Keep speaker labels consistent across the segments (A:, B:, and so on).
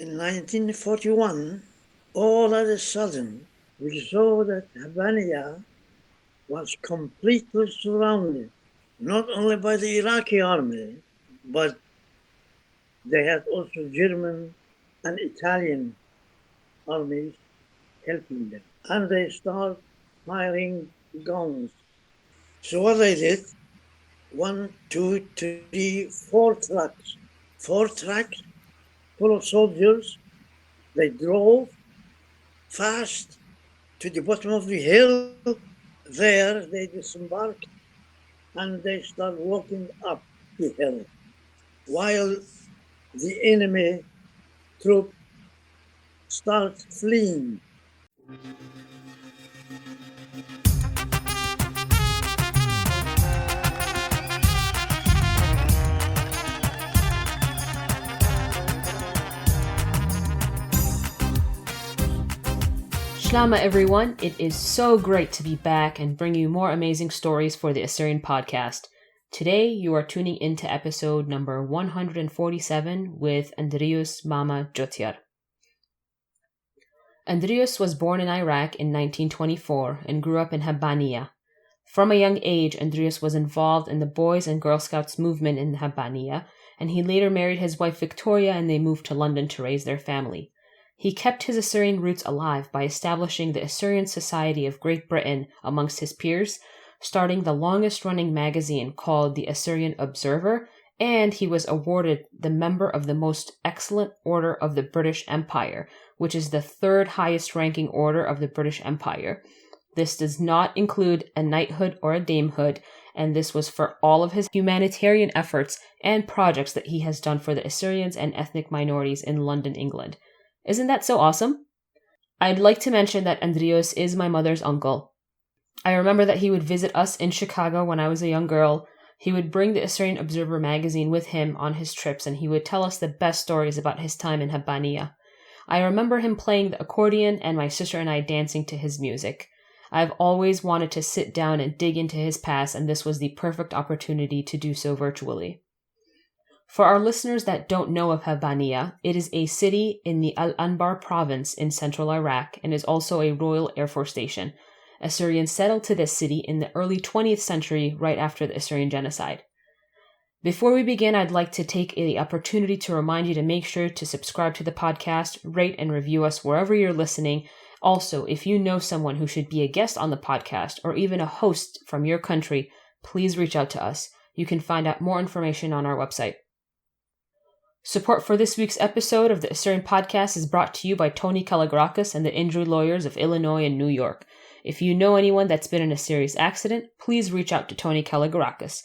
A: In 1941, all of a sudden, we saw that Habbaniya was completely surrounded, not only by the Iraqi army, but they had also German and Italian armies helping them. And they start firing guns. So what they did, 1, 2, 3, 4 trucks. 4 trucks full of soldiers. They drove fast to the bottom of the hill. There they disembarked and they start walking up the hill while the enemy troop start fleeing.
B: Shlama everyone, it is so great to be back and bring you more amazing stories for the Assyrian Podcast. Today you are tuning into episode number 147 with Andrious Mama Jotyar. Andrious was born in Iraq in 1924 and grew up in Habbaniya. From a young age, Andrious was involved in the Boys and Girl Scouts movement in Habbaniya, and he later married his wife Victoria and they moved to London to raise their family. He kept his Assyrian roots alive by establishing the Assyrian Society of Great Britain amongst his peers, starting the longest-running magazine called the Assyrian Observer, and he was awarded the Member of the Most Excellent Order of the British Empire, which is the third highest-ranking order of the British Empire. This does not include a knighthood or a damehood, and this was for all of his humanitarian efforts and projects that he has done for the Assyrians and ethnic minorities in London, England. Isn't that so awesome? I'd like to mention that Andrious is my mother's uncle. I remember that he would visit us in Chicago when I was a young girl. He would bring the Assyrian Observer magazine with him on his trips, and he would tell us the best stories about his time in Habbaniya. I remember him playing the accordion and my sister and I dancing to his music. I've always wanted to sit down and dig into his past, and this was the perfect opportunity to do so virtually. For our listeners that don't know of Habbaniya, it is a city in the Al-Anbar province in central Iraq and is also a Royal Air Force station. Assyrians settled to this city in the early 20th century, right after the Assyrian genocide. Before we begin, I'd like to take the opportunity to remind you to make sure to subscribe to the podcast, rate and review us wherever you're listening. Also, if you know someone who should be a guest on the podcast or even a host from your country, please reach out to us. You can find out more information on our website. Support for this week's episode of the Assyrian Podcast is brought to you by Tony Kalogerakos and the injury lawyers of Illinois and New York. If you know anyone that's been in a serious accident, please reach out to Tony Kalogerakos.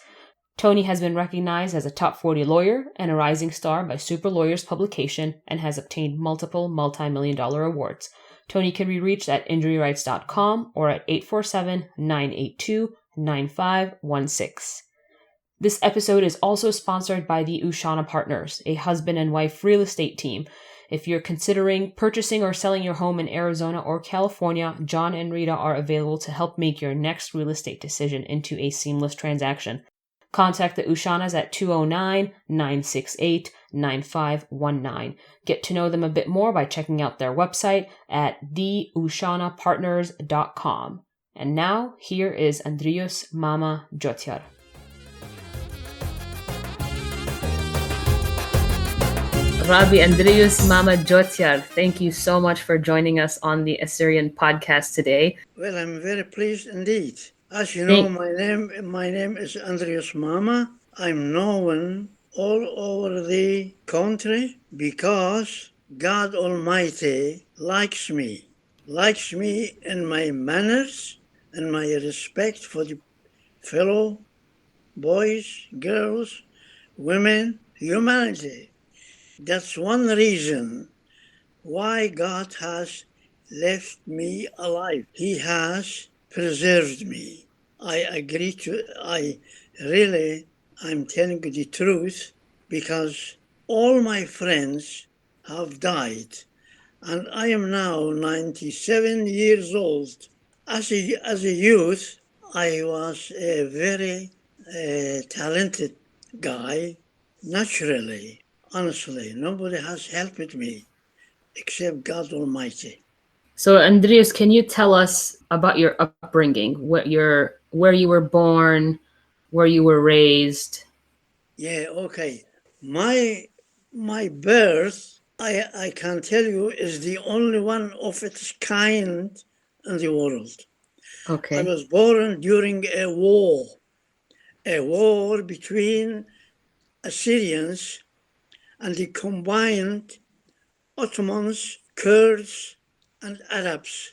B: Tony has been recognized as a top 40 lawyer and a rising star by Super Lawyers publication and has obtained multiple multi-million-dollar awards. Tony can be reached at injuryrights.com or at 847-982-9516. This episode is also sponsored by the Ushana Partners, a husband and wife real estate team. If you're considering purchasing or selling your home in Arizona or California, John and Rita are available to help make your next real estate decision into a seamless transaction. Contact the Ushanas at 209-968-9519. Get to know them a bit more by checking out their website at theushanapartners.com. And now, here is Andrious Mama Jotyar. Rabbi Andrious Mama Jotyar, thank you so much for joining us on the Assyrian Podcast today.
A: Well, I'm very pleased indeed. As you know, my name is Andrious Mama. I'm known all over the country because God Almighty likes me in my manners and my respect for the fellow boys, girls, women, humanity. That's one reason why God has left me alive. He has preserved me. I'm telling you the truth because all my friends have died and I am now 97 years old. As a youth, I was a very talented guy, naturally. Honestly, nobody has helped me. except God Almighty.
B: So, Andrious, can you tell us about your upbringing? Where you were born, where you were raised?
A: Yeah, okay. My birth, I can tell you, is the only one of its kind in the world.
B: Okay.
A: I was born during a war between Assyrians and the combined Ottomans, Kurds, and Arabs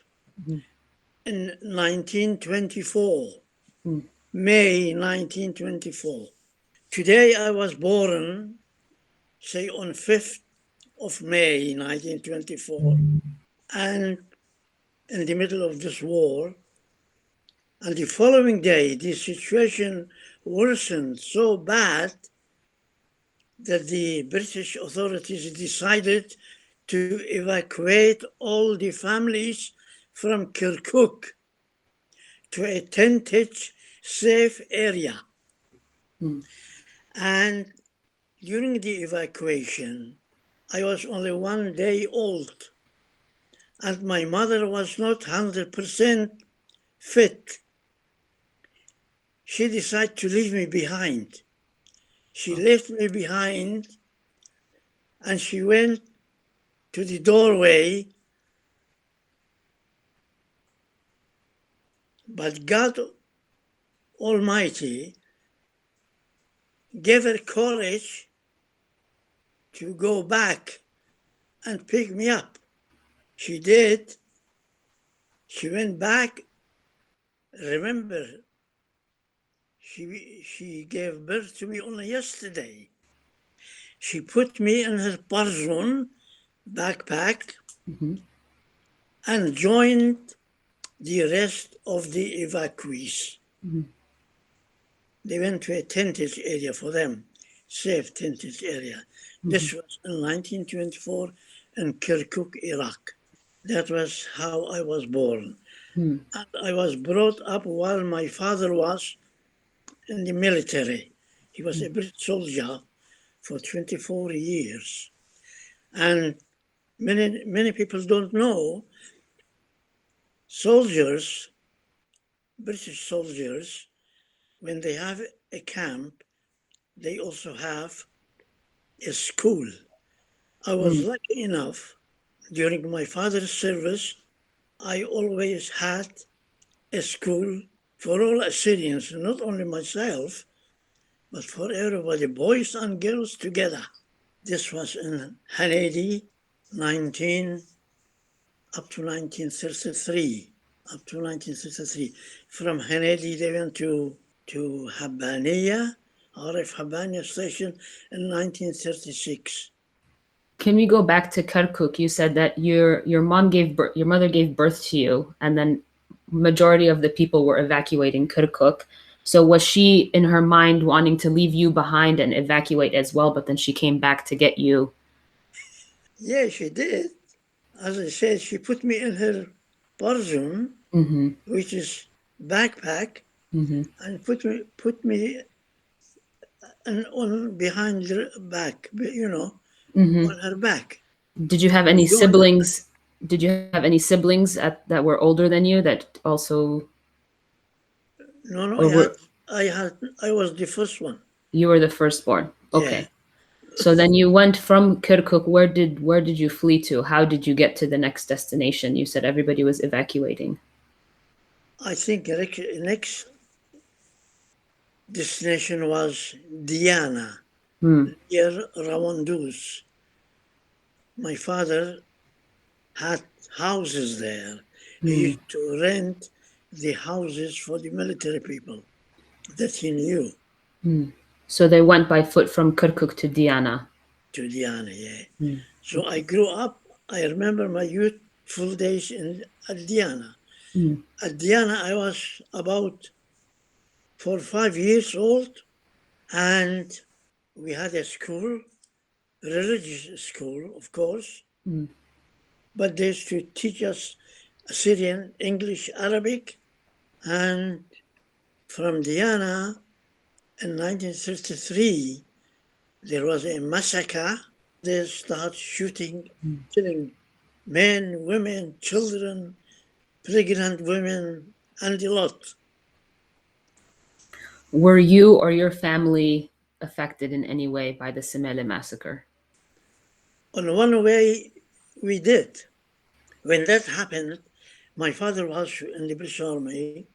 A: in 1924, May 1924. Today I was born, say, on 5th of May 1924, and in the middle of this war. And the following day, the situation worsened so bad that the British authorities decided to evacuate all the families from Kirkuk to a tented, safe area. And during the evacuation, I was only 1 day old, and my mother was not 100% fit. She decided to leave me behind. She left me behind, and she went to the doorway. But God Almighty gave her courage to go back and pick me up. She did. She went back. Remember, she gave birth to me only yesterday. She put me in her parzoon backpack and joined the rest of the evacuees. They went to a tented area for them, safe tented area. This was in 1924 in Kirkuk, Iraq. That was how I was born. And I was brought up while my father was in the military. He was a British soldier for 24 years. And many people don't know, British soldiers, when they have a camp, they also have a school. I was lucky enough, during my father's service, I always had a school for all Assyrians, not only myself, but for everybody, boys and girls together. This was in Hanedi, up to 1933. From Hanedi, they went to Habbaniya, Habbaniya station in 1936.
B: Can we go back to Kirkuk? You said that your mother gave birth to you, and then majority of the people were evacuating Kirkuk. So was she in her mind wanting to leave you behind and evacuate as well, but then she came back to get you?
A: Yeah, she did. As I said, she put me in her parzoon, which is backpack, and put me on behind her back, on her back.
B: Did you have any siblings? Did you have any siblings that were older than you that also?
A: No,
B: Or
A: I was the first one.
B: you were the firstborn. Okay.
A: Yeah.
B: So then you went from Kirkuk. Where did you flee to? How did you get to the next destination? You said everybody was evacuating.
A: I think the next destination was Diana, near Rawandus. My father had houses there. He used to rent the houses for the military people that he knew.
B: So they went by foot from Kirkuk to Diana.
A: To Diana, yeah. So I grew up, I remember my youthful days at Diana. At Diana, I was about 4 or 5 years old, and we had a school, religious school, of course, but they used to teach us Assyrian, English, Arabic, and from Diana in 1933, there was a massacre. They started shooting, killing Men, women, children, pregnant women, and a lot.
B: Were you or your family affected in any way by the Semele massacre?
A: On one way, we did. When that happened, my father was in the British Army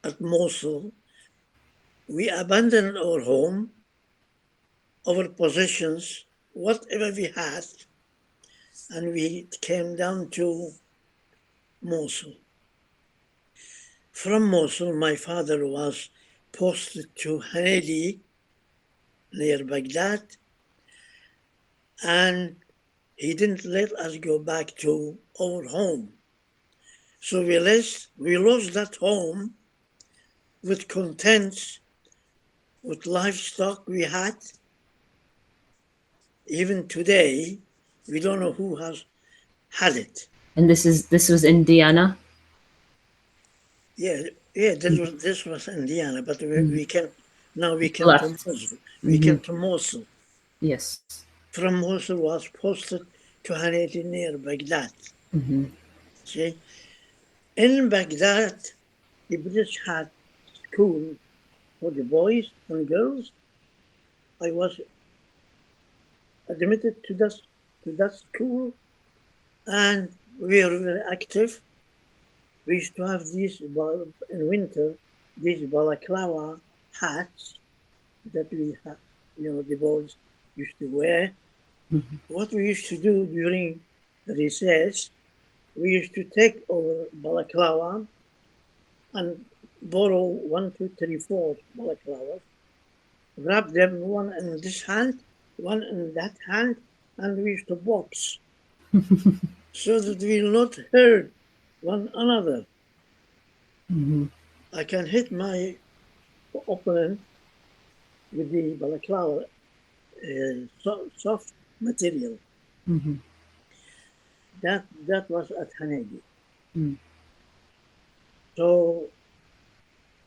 A: at Mosul. We abandoned our home, our possessions, whatever we had, and we came down to Mosul. From Mosul, my father was posted to Hanedi near Baghdad, and he didn't let us go back to our home. So we lost that home with contents, with livestock we had. Even today, we don't know who has had it.
B: And this was in Diana?
A: Yeah, this was Indiana, but we came to
B: Left.
A: Mosul. We came to Mosul.
B: Yes.
A: From Mosul was posted to Hanedi near Baghdad. See, in Baghdad, the British had school for the boys and girls. I was admitted to that school, and we were very active. We used to have these in winter, these balaclava hats that we had, the boys used to wear. What we used to do during the recess, we used to take our balaclava and borrow 1, 2, 3, 4 balaclavas, wrap them one in this hand, one in that hand, and we used to box so that we will not hurt one another. I can hit my opponent with the balaclava, soft material. That was at Hanedi. So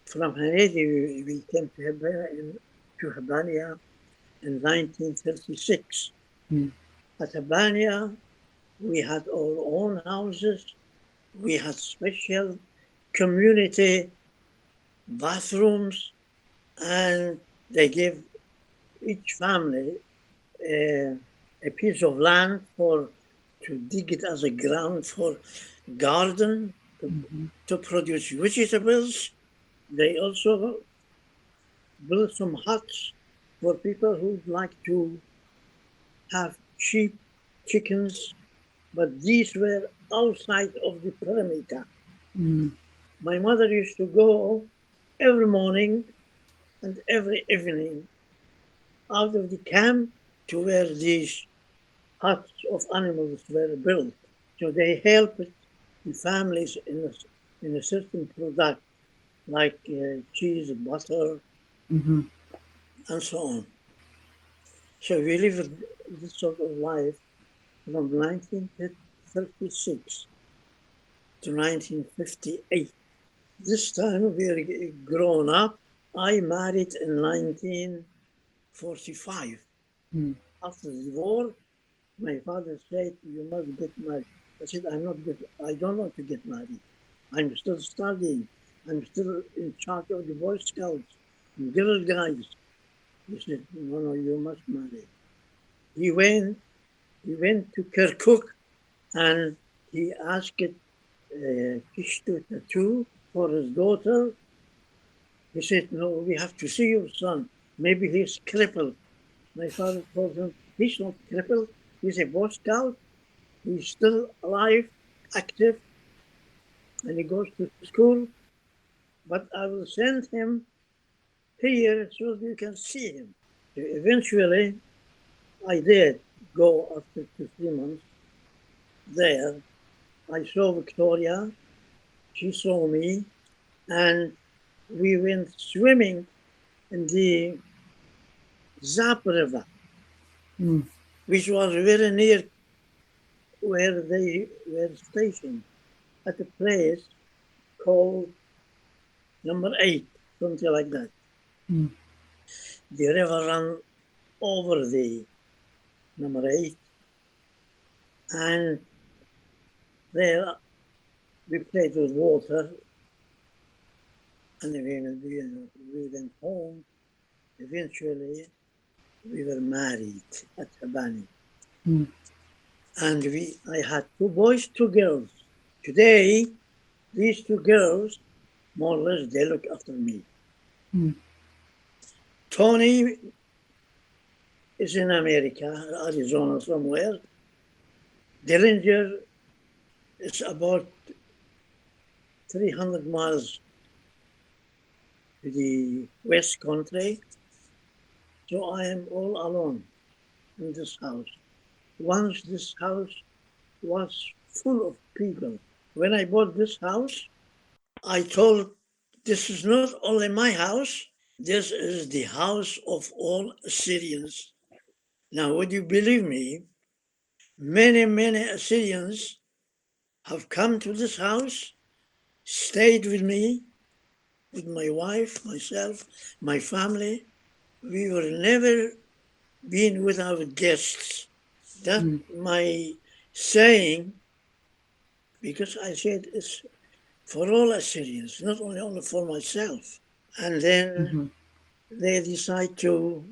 A: from Hanedi, we came to Habbaniya in 1936. At Habbaniya, we had our own houses. We had special community bathrooms, and they gave each family a piece of land to dig it as a ground for garden, to produce vegetables. They also built some huts for people who'd like to have sheep, chickens, but these were outside of the perimeter. My mother used to go every morning and every evening out of the camp to where these huts of animals were built. So they helped the families in a certain product like cheese, butter, and so on. So we lived this sort of life from 1936 to 1958. This time we are grown up. I married in 1945. After the war, my father said, "You must get married." I said, I don't want to get married. I'm still studying. I'm still in charge of the Boy Scouts and Girl Guides. He said, no, you must marry. He went to Kirkuk, and he asked Kishtu tattoo for his daughter. He said, no, we have to see your son. Maybe he's crippled. My father told him, he's not crippled. He's a Boy Scout. He's still alive, active, and he goes to school. But I will send him here so you can see him. Eventually, I did go after 2-3 months there. I saw Victoria. She saw me, and we went swimming in the Zap River, which was very near where they were stationed, at a place called Number 8, something like that. The river ran over the Number 8, and There we played with water, and we went home. Eventually, we were married at Habbaniya. And I had 2 boys, 2 girls. Today, these 2 girls, more or less, they look after me. Tony is in America, Arizona somewhere. Dillinger is about 300 miles to the West Country. So I am all alone in this house. Once this house was full of people. When I bought this house, I told, this is not only my house, this is the house of all Assyrians. Now, would you believe me? Many, many Assyrians have come to this house, stayed with me, with my wife, myself, my family. We were never been without guests. That's my saying, because I said it's for all Assyrians, not only for myself. And then they decide to,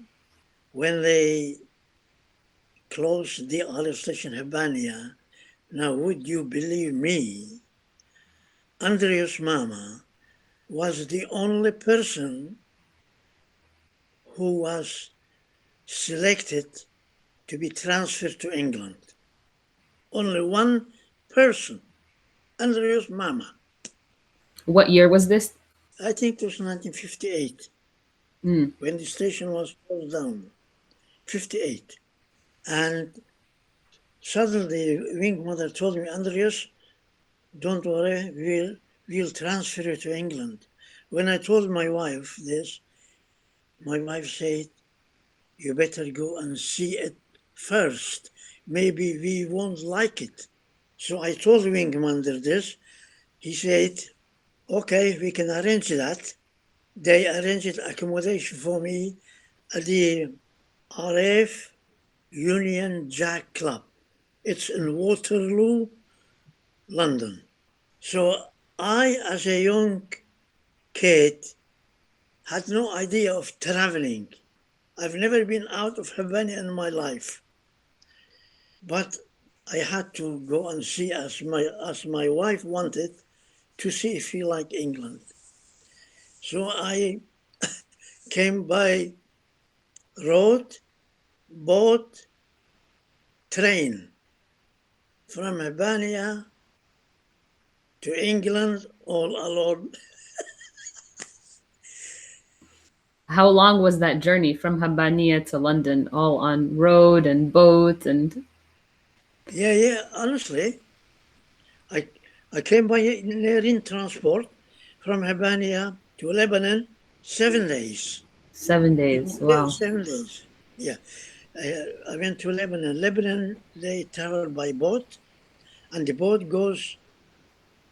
A: when they closed the oil station Habbaniya, now would you believe me, Andrious Mama was the only person who was selected to be transferred to England. Only one person, Andrious Mama.
B: What year was this?
A: I think it was 1958, when the station was closed down. 58. And suddenly Wing Mother told me, Andrious, don't worry, we'll transfer you to England. When I told my wife this, my wife said, you better go and see it first. Maybe we won't like it. So I told Wing Commander this. He said, okay, we can arrange that. They arranged accommodation for me at the RAF Union Jack Club. It's in Waterloo, London. So I, as a young kid, had no idea of traveling. I've never been out of Habbaniya in my life. But I had to go and see, as my wife wanted, to see if he liked England. So I came by road, boat, train from Habbaniya to England all alone.
B: How long was that journey from Habbaniya to London, all on road and boat and?
A: Yeah, honestly. I came by in transport from Habbaniya to Lebanon 7 days.
B: 7 days. Wow.
A: 7 days. Yeah. I went to Lebanon. Lebanon, they travel by boat, and the boat goes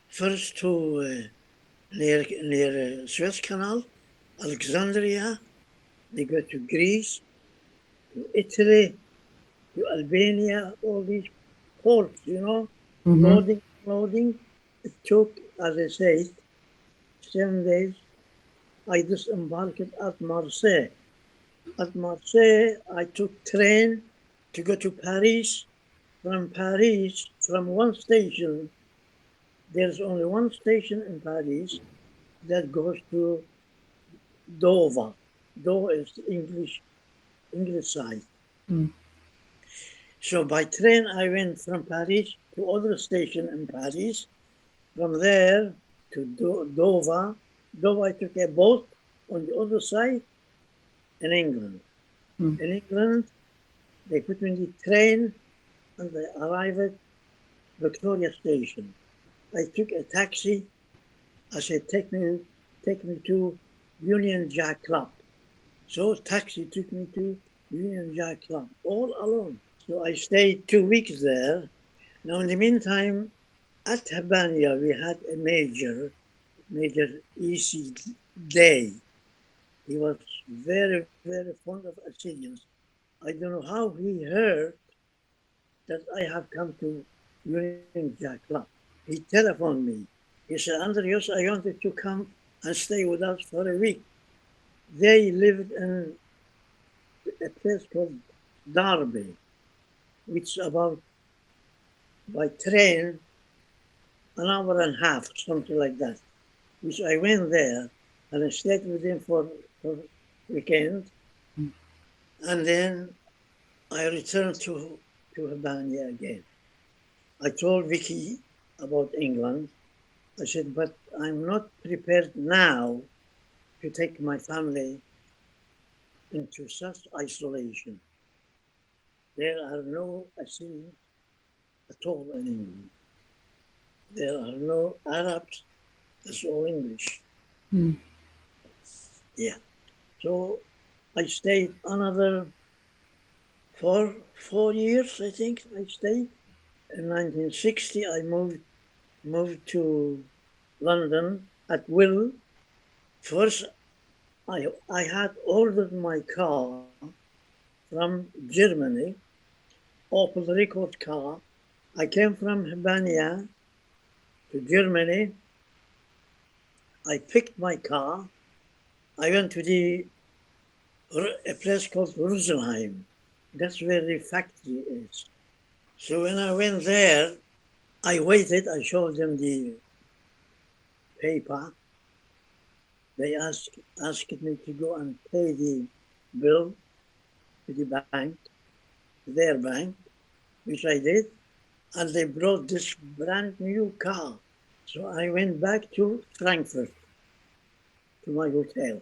A: first to near Suez Canal, Alexandria. They go to Greece, to Italy, to Albania, all these ports, loading. It took, as I say, 7 days. I disembarked at Marseille. At Marseille, I took train to go to Paris. From Paris, from one station, there's only one station in Paris that goes to Dover. Dover is the English side. So by train, I went from Paris to other station in Paris. From there to Dover. Dover, I took a boat on the other side in England. In England, they put me in the train and I arrived at Victoria Station. I took a taxi. I said, take me to Union Jack Club. So taxi took me to Union Jack Club, all alone. So I stayed 2 weeks there. Now, in the meantime, at Habbaniya, we had a Major E.C. Day. He was very, very fond of Assyrians. I don't know how he heard that I have come to Union Jack Club. he telephoned me. He said, Andrious, I wanted to come and stay with us for a week. They lived in a place called Derby, which is about, by train, an hour and a half, something like that. Which I went there and I stayed with him for weekend. And then I returned to Habbaniya again. I told Vicky about England. I said, but I'm not prepared now to take my family into such isolation. There are no Assyrians at all in England. There are no Arabs. It's all English. Yeah. So I stayed another 4 years, I think I stayed. In 1960, I moved to London at will. First, I had ordered my car from Germany, Opel Record car. I came from Habbaniya to Germany. I picked my car. I went to a place called Rosenheim. That's where the factory is. So when I went there, I waited. I showed them the paper. They asked me to go and pay the bill to the bank, their bank, which I did. And they brought this brand new car. So I went back to Frankfurt, to my hotel.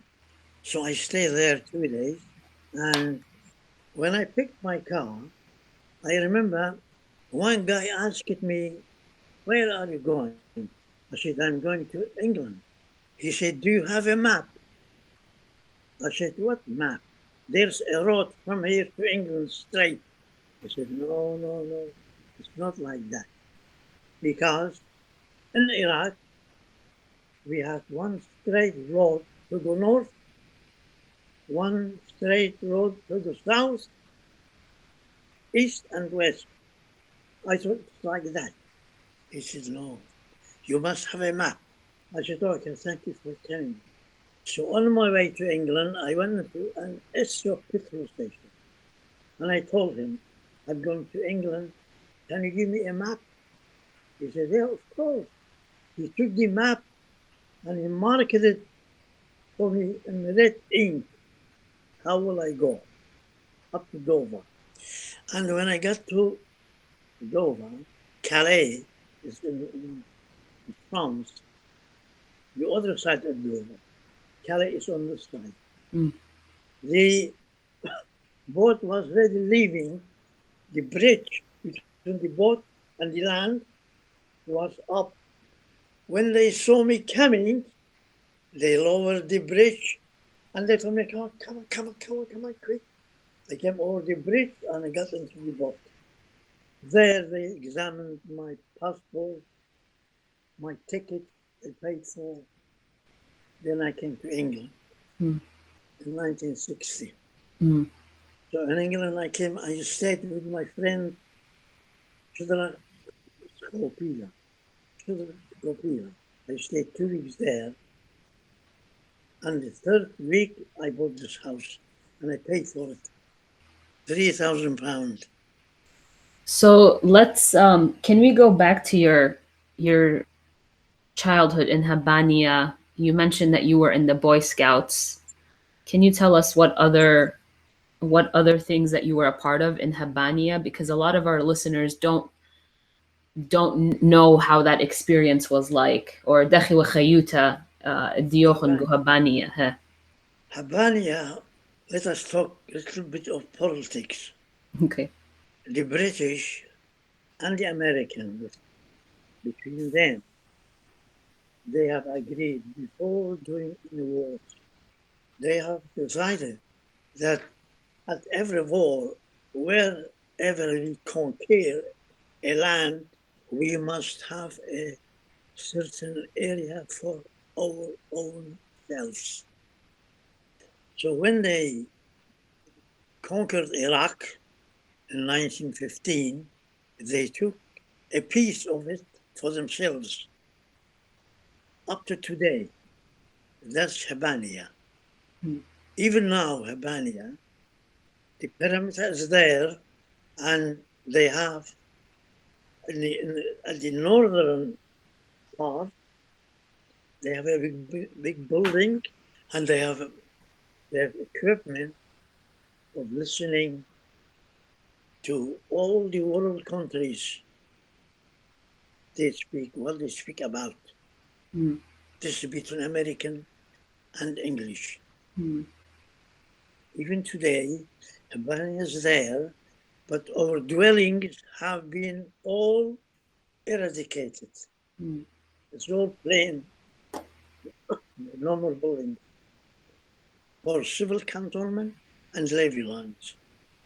A: So I stayed there 2 days. And when I picked my car, I remember one guy asked me, where are you going? I said, I'm going to England. He said, do you have a map? I said, what map? There's a road from here to England straight. I said, no, it's not like that. Because in Iraq, we had one straight road to the north, one straight road to the south, east and west. I thought it's like that. He said, no, you must have a map. I said, okay, thank you for telling me. So on my way to England, I went to an Esso petrol station. And I told him, I'm going to England. Can you give me a map? He said, yeah, of course. He took the map and he marked it for me in red ink. How will I go? Up to Dover. And when I got to Dover, Calais is in France, the other side of Dover. Calais is on this side. The boat was ready leaving. The bridge between the boat and the land was up. When they saw me coming, they lowered the bridge and they told me, oh, come on, quick. I came over the bridge and I got into the boat. There they examined my passport, my ticket, they paid for. Then I came to England in 1960. So in England I stayed with my friend Jotyar MBE. I stayed 2 weeks there. And the third week I bought this house and I paid for it. £3,000.
B: So let's can we go back to your childhood in Habbaniya? You mentioned that you were in the Boy Scouts. Can you tell us what other things that you were a part of in Habbaniya? Because a lot of our listeners don't know how that experience was like. Or Dakhi wa Khayuta Diokhun go Habbaniya.
A: Habbaniya, let us talk a little bit of politics.
B: Okay.
A: The British and the Americans, between them, they have agreed before doing any wars. They have decided that at every war, wherever we conquer a land, we must have a certain area for our own selves. So when they conquered Iraq in 1915, they took a piece of it for themselves up to today. That's Habbaniya. Even now, Habbaniya, the perimeter is there, and they have at the northern part, they have a big building, and they have equipment of listening to all the world countries. They speak what they speak about. This is between American and English. Even today, Habbaniya is there, but our dwellings have been all eradicated. It's all plain, normal buildings for civil cantonment and levy lines.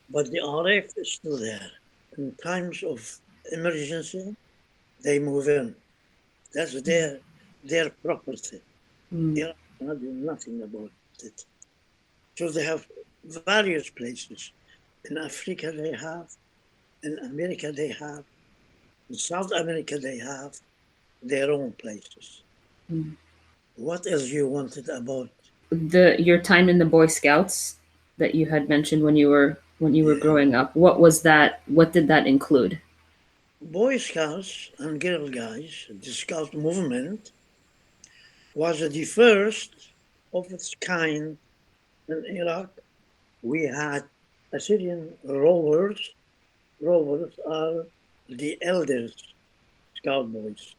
A: But the RF is still there. In times of emergency, they move in. That's their property. They cannot do nothing about it. So they have various places. In Africa they have, in America they have, in South America they have their own places. What else you wanted about
B: Your time in the Boy Scouts that you had mentioned when you were growing up? What was that? What did that include?
A: Boy Scouts and Girl Guides? The Scout movement was the first of its kind in Iraq. We had Assyrian rovers. Rovers are the elders Scout boys.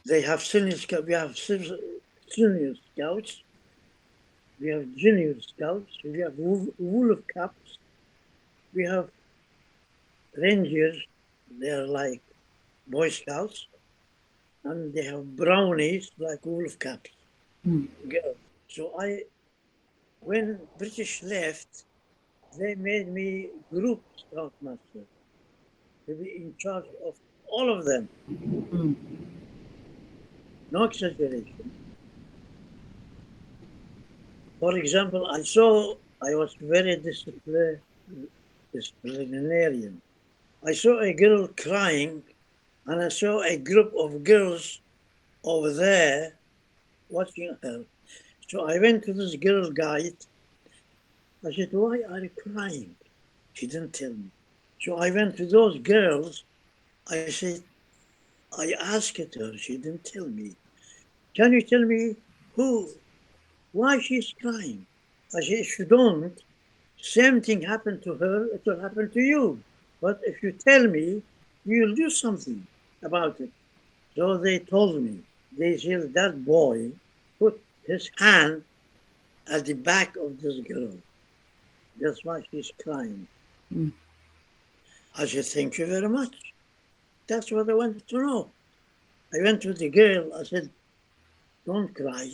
A: They have senior scouts. We have senior scouts. We have junior scouts. We have wolf caps. We have rangers. They're like Boy Scouts, and they have brownies like wolf caps. Girls. So when British left, they made me group scoutmaster to be in charge of all of them. No exaggeration. For example, I was very disciplinarian. I saw a girl crying, and I saw a group of girls over there watching her. So I went to this girl guide. I said, "Why are you crying?" She didn't tell me. So I went to those girls. I said, I asked her, she didn't tell me. "Can you tell me why she's crying?" I said, "If you don't, same thing happened to her, it will happen to you. But if you tell me, you'll do something about it." So they told me. They said that boy put his hand at the back of this girl. That's why she's crying. I said, "Thank you very much. That's what I wanted to know." I went to the girl. I said, "Don't cry.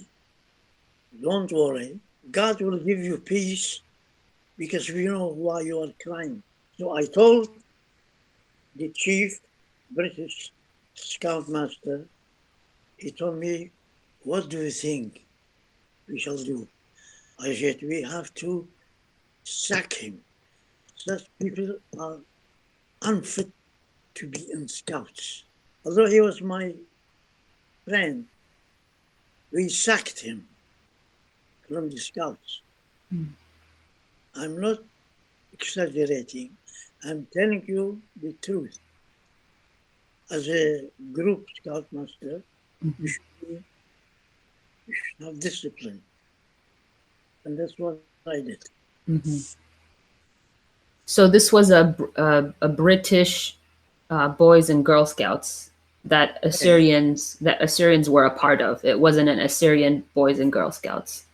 A: Don't worry. God will give you peace because we know why you are crying." So I told the chief British scoutmaster. He told me, "What do you think we shall do?" I said, "We have to sack him. Such people are unfit to be in scouts." Although he was my friend, we sacked him from the scouts. I'm not exaggerating. I'm telling you the truth. As a group scoutmaster, you should have discipline. And that's what I did.
B: So this was a British Boys and Girl Scouts that Assyrians were a part of. It wasn't an Assyrian Boys and Girl Scouts.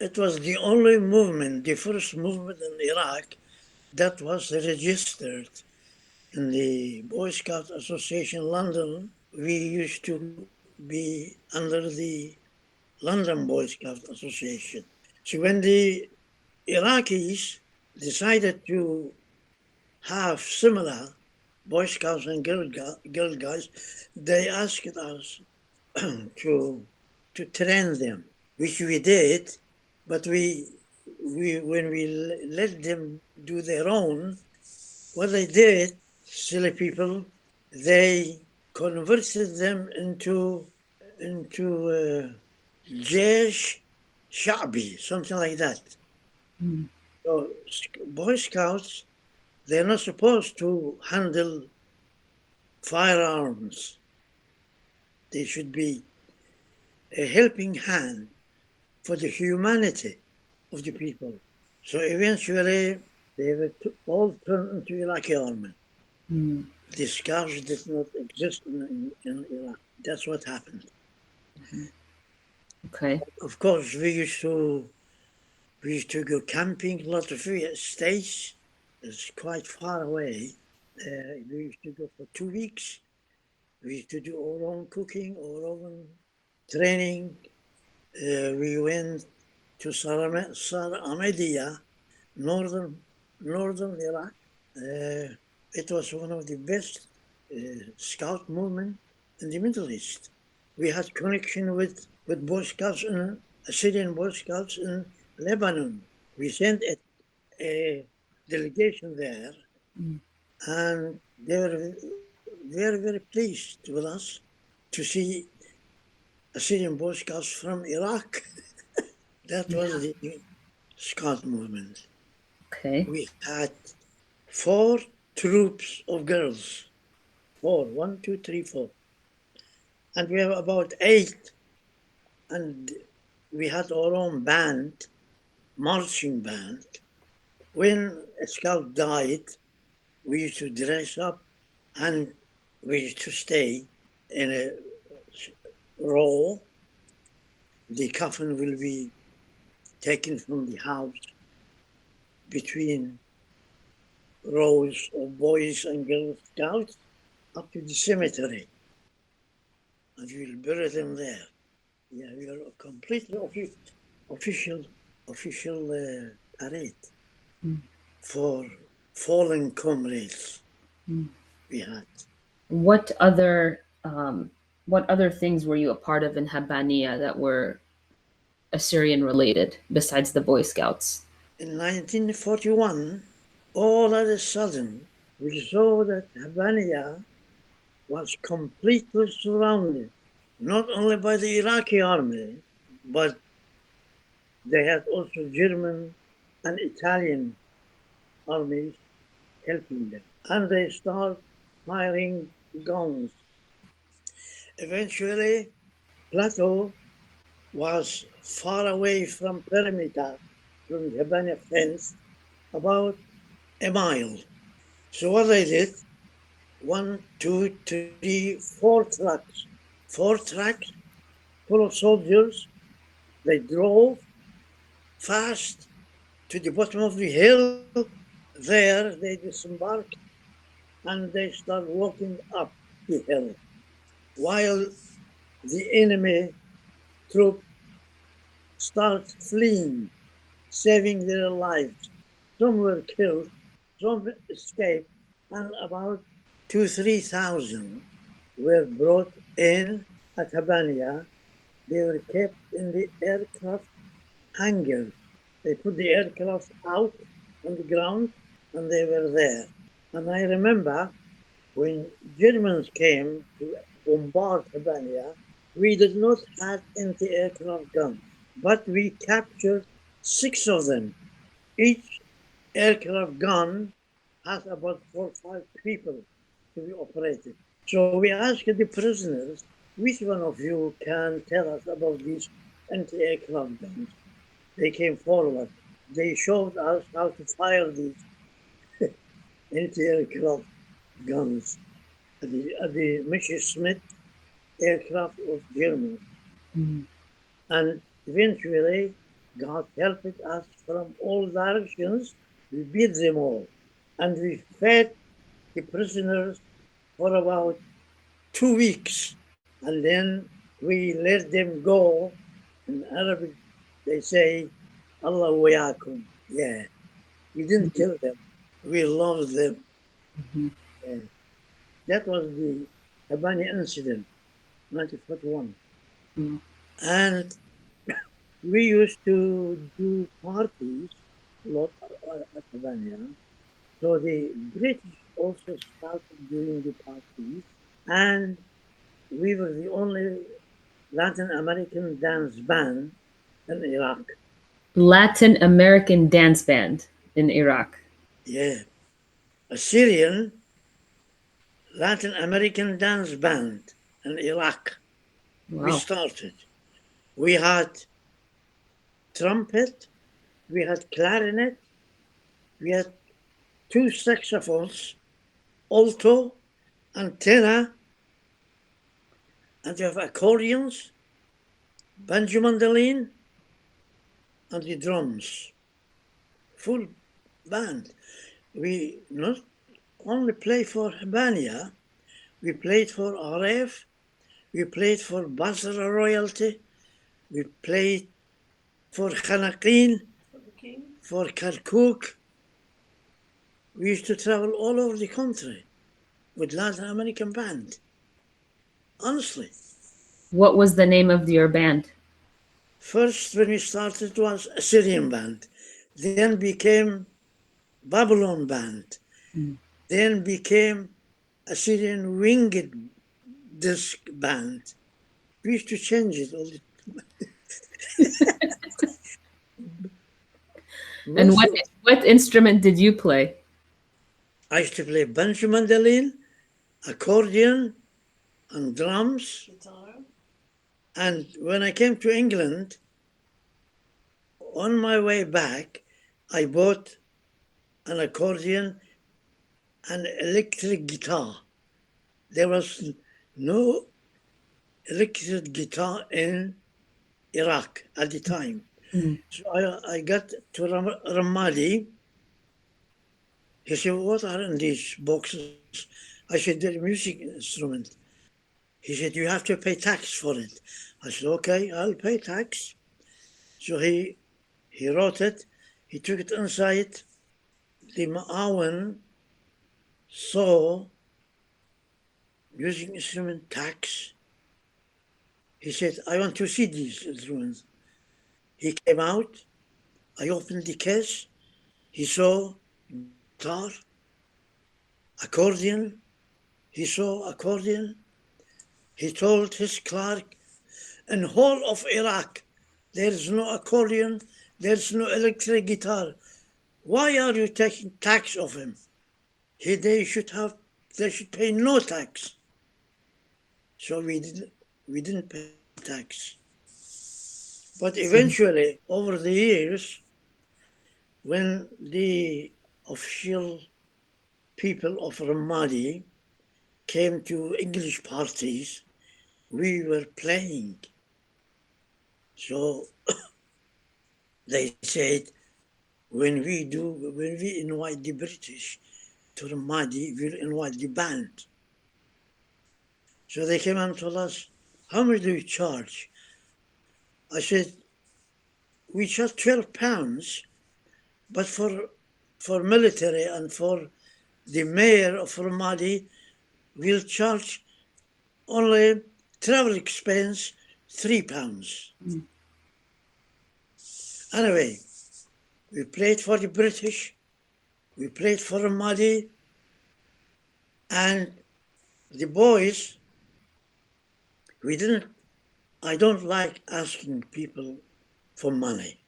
A: It was the only movement, the first movement in Iraq that was registered in the Boy Scout Association London. We used to be under the London Boy Scout Association. So when the Iraqis decided to have similar Boy Scouts and Girl Guides, they asked us to train them, which we did, but when we let them do their own, what they did, silly people, they converted them into Jaish Sha'bi, something like that. So Boy Scouts, they're not supposed to handle firearms. They should be a helping hand for the humanity of the people. So eventually, they were all turned into Iraqi army. The Scouts did not exist in Iraq. That's what happened.
B: Okay.
A: Of course, we used to go camping. A lot of states. It's quite far away. We used to go for 2 weeks. We used to do our own cooking, our own training. We went to Saramadia, northern Iraq. It was one of the best scout movement in the Middle East. We had connection with Boy Scouts and Assyrian Boy Scouts in Lebanon. We sent a delegation there, and they were very, very pleased with us to see Assyrian Boy Scouts from Iraq. That was the Scout movement.
B: Okay.
A: We had 4 troops of girls. 4, 1, 2, 3, 4. And we have about 8. And we had our own band, marching band. When a scout died, we used to dress up and we used to stay in a row. The coffin will be taken from the house between rows of boys and girl scouts up to the cemetery. And we'll bury them there. Yeah, we are a completely official parade for fallen comrades we had.
B: What other things were you a part of in Habbaniya that were Assyrian related besides the Boy Scouts?
A: In 1941, all of a sudden, we saw that Habbaniya was completely surrounded, not only by the Iraqi army, but they had also German and Italian armies helping them. And they start firing guns. Eventually, Plateau was far away from perimeter, from the Habbaniya fence, about a mile. So what they did, 1, 2, 3, 4 trucks, 4 trucks full of soldiers. They drove fast to the bottom of the hill. There they disembarked and they start walking up the hill while the enemy troop start fleeing, saving their lives. Some were killed, some escaped, and about 2,000-3,000 were brought in at Habbaniya. They were kept in the aircraft hangars. They put the aircraft out on the ground and they were there. And I remember when Germans came to bombard Habbaniya, we did not have anti-aircraft guns, but we captured 6 of them. Each aircraft gun has about 4 or 5 people to be operated. So we asked the prisoners, which one of you can tell us about these anti-aircraft guns? They came forward. They showed us how to fire these anti-aircraft guns. The Messerschmitt aircraft of Germany. And eventually, God helped us from all directions. We beat them all. And we fed the prisoners for about 2 weeks. And then we let them go. In Arabic, they say, Allah wayakum. Yeah. We didn't kill them. We loved them. Yeah. That was the Habbaniya incident, 1941. And we used to do parties a lot at Habbaniya. So the British also started doing the parties. and we were the only Latin American dance band in Iraq.
B: Latin American dance band in Iraq.
A: Yeah. Assyrian Latin American dance band in Iraq. We
B: Wow.
A: started. We had trumpet, we had clarinet, we had two saxophones, alto and tenor, and we have accordions, banjo mandolin, and the drums. Full band. We not only play for Habbaniya, we played for Aref, we played for Basra royalty, we played for Khanaqin, for Kirkuk. We used to travel all over the country with Latin American band. Honestly.
B: What was the name of your band?
A: First, when we started, was Assyrian band, then became Babylon band, then became Assyrian winged disc band. We used to change it all the
B: And what instrument did you play?
A: I used to play banjo mandolin, accordion, and drums. Guitar. And when I came to England, on my way back, I bought an accordion and electric guitar. There was no electric guitar in Iraq at the time. So I got to Ramadi. He said, what are in these boxes? I said, they're music instrument. He said, you have to pay tax for it. I said, okay, I'll pay tax. So he wrote it. He took it inside. The Ma'awan saw music instrument tax. He said, I want to see these instruments. He came out. I opened the case. He saw guitar, accordion. He saw accordion. He told his clerk, in whole of Iraq, there's no accordion, there's no electric guitar. Why are you taking tax of him? They should pay no tax. So we didn't pay tax. But eventually, over the years, when the official people of Ramadi came to English parties, we were playing. So they said, when we invite the British to Ramadi, we'll invite the band. So they came and told us, how much do you charge? I said, we charge £12, but for military and for the mayor of Ramadi, we'll charge only travel expense £3. Anyway, we played for the British, we played for Ramadi, and the boys, I don't like asking people for money.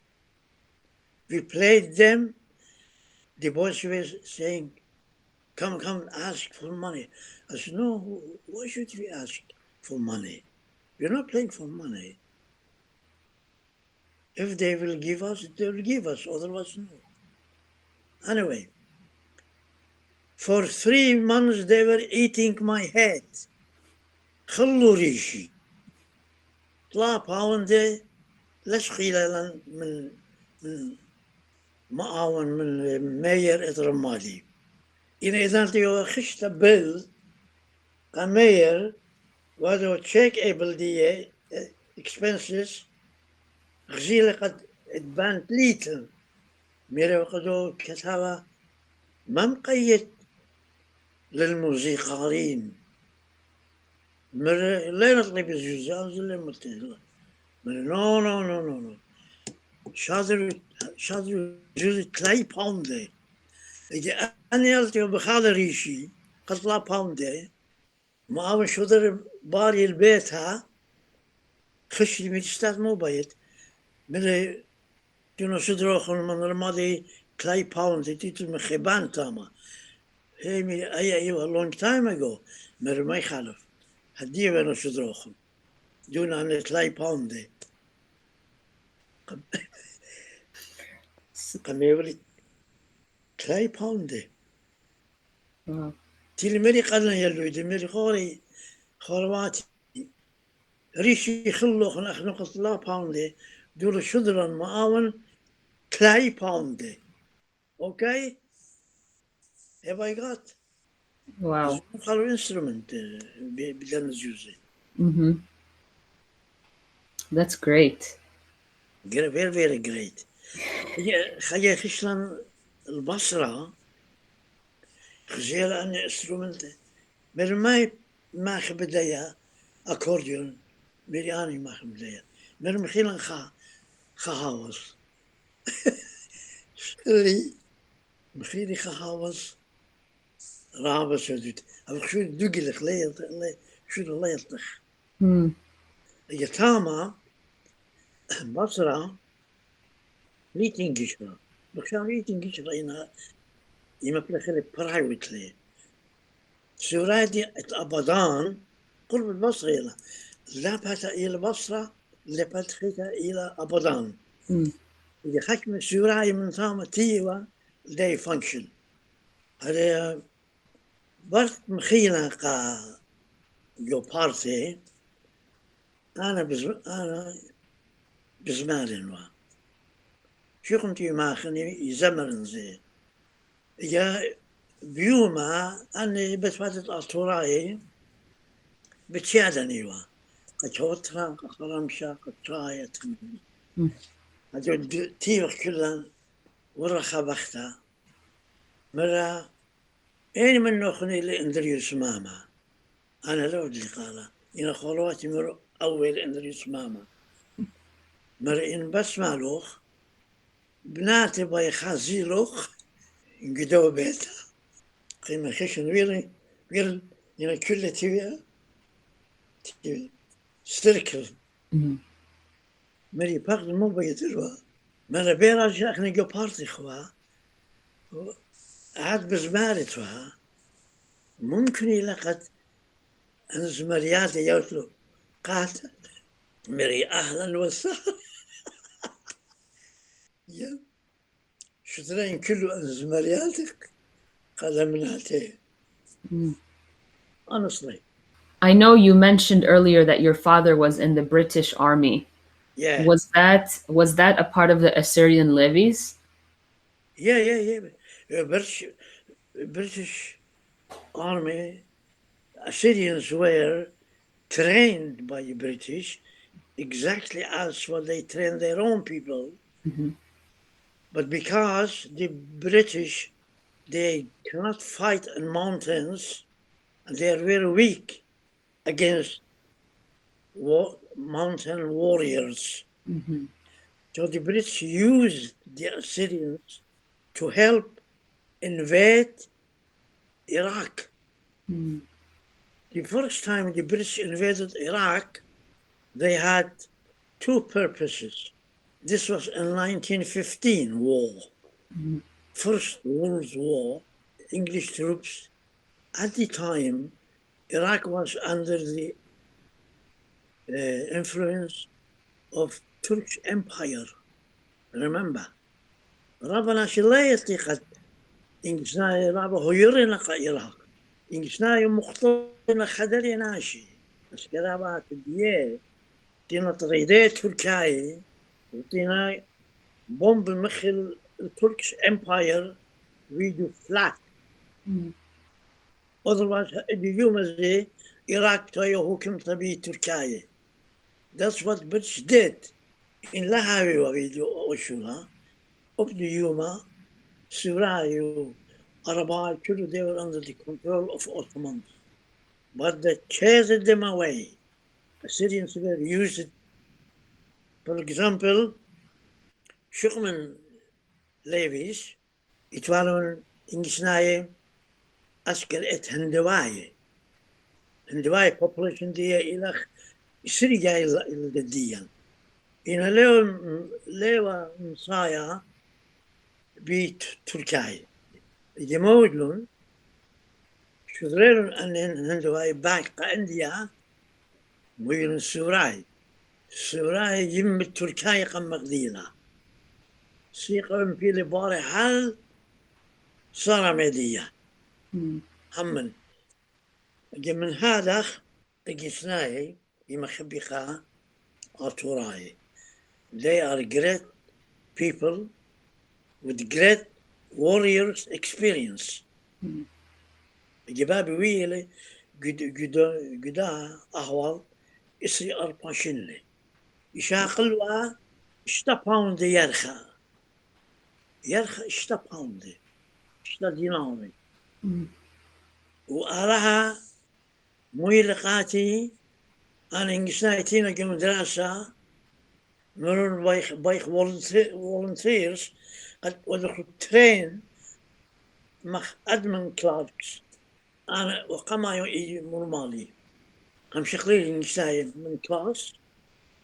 A: We played them, the boys were saying, come, ask for money. I said, no, why should we ask for money? We're not playing for money. If they will give us, they will give us, otherwise no. Anyway, for 3 months they were eating my head. خلوا ريشي. طلع باوندي ليش خيلا من معاون من ماير إدرمالي. إذا تيو خشت بيل كماير وهذا تشيك able دي expenses غزيلة قد ادبانت ليتل ميرا وقدو كتابة ما مقيد للموسيقارين لا نطلب الجزاز اللي متهلا نو شادر جزء 3 باوندي إذا أنا يلتي بخاطر ريشي قطلا باوندي معاون شدر باري البيت ها خشي من استاذ مو بيت من جنو شدروخن من الماضي كلاي باوند تيتو من خيبان تاما هي من أي long time ago من ما يخالف هديه بينو شدروخن دون أن كلاي باوند قم يوري كلاي باوند تيل مري قلنا يلو يدي مري خورواتي ريشي خلوخ نحن قصلا باوندي دول شدرا معاون كلاي باوندي اوكي have I got
B: Wow.
A: قالوا instrument بدنا نجوزي
B: That's great.
A: very very great خلي خشلان البصرة خزيل أن instrument مرماي ما خبدايا أكورديون مرياني ما خبدايا مرمخيلان خهاوس اللي مخيلي خهاوس رابع سودت أو شو دوجلك ليه شو الله يطخ يتامى بصرة ليتنجشرا بخشان ليتنجشرا إنها يمكن خلي برايوتلي سورادي أبدان قرب البصرة إلى لابت إلى بصرة لابت خيتا إلى أبدان إذا حكم سوراي من ثامة تيوا داي فانكشن هذا برت مخيلة قا جو بارتي أنا بزمارن وا شو كنتي ماخني يزمرن زي يا بيوما أني بتفتت أطوراي بتشادني وا قشوترا قرمشا قطراية هذو تيوخ كلن ورخا بختا مرة أين من نخني لأندريوس ماما أنا لو اللي قال إن خلواتي مر أول أندريوس ماما مرة إن بس مالوخ بناتي باي خازيلوخ انقدوا بيتا قيمة خشن ويري إن كل تيويا ستركل مري باقد مو بيتروا مرة بيراجع أخني جو بارتي خوا عاد بزماري توا ممكن يلقت أن زمرياتي يوتلو قاتل مري أهلا وسهلا يا شترين كله أن زمرياتك قدمناتي honestly.
B: I know you mentioned earlier that your father was in the British Army.
A: Yeah.
B: Was that a part of the Assyrian levies?
A: Yeah. British Army, Assyrians were trained by the British exactly as what they train their own people. But because the British, they cannot fight in mountains, and they are very weak against mountain warriors. So the British used the Assyrians to help invade Iraq. The first time the British invaded Iraq, they had two purposes. This was in 1915 war, First World War. English troops, at the time, Iraq was under the influence of Turkish Empire. Remember, ربنا شليتي قد إنجسنا رابا هيرنا قا إنجسنا مختلنا خدري ناشي بس كرابات الديه تينا تريدي تركاي وتينا بومب مخل التركش امباير ويدو فلات otherwise اليوم زي Iraq تايو حكم تبي تركاي. That's what British did in Lahawi وفيديو أشولا up the Yuma, Surayu, Arabal, they were under the control of Ottomans. But they chased them away. Assyrians were used, for example, Shukman levies, it waren in Gisnaye, Asker et Hendewaye. عندما population دي إلى سرية الجديا إن لو نصايا بيت تركيا يجمعون شغلهم أن عندما باق عندها وين سوراي يم تركيا قم مقدينا سيقهم في لباري حال صار مدية همن من هذا قسناي يمخبيخا أطوراي they are great people with great warriors experience جبابي ويلي قدا أهوال إسي أرباشنلي يشاقلوا اشتا باوند يرخى اشتا باوند اشتا ديناري وأراها مويلقاتي أنا إنجسنايتينا كمدرسة مرون بايخ volunteers قد ودخل ترين مخ أدمن كلاركس أنا وقما يجي مرمالي هم شغلي إنجسناي من كلاس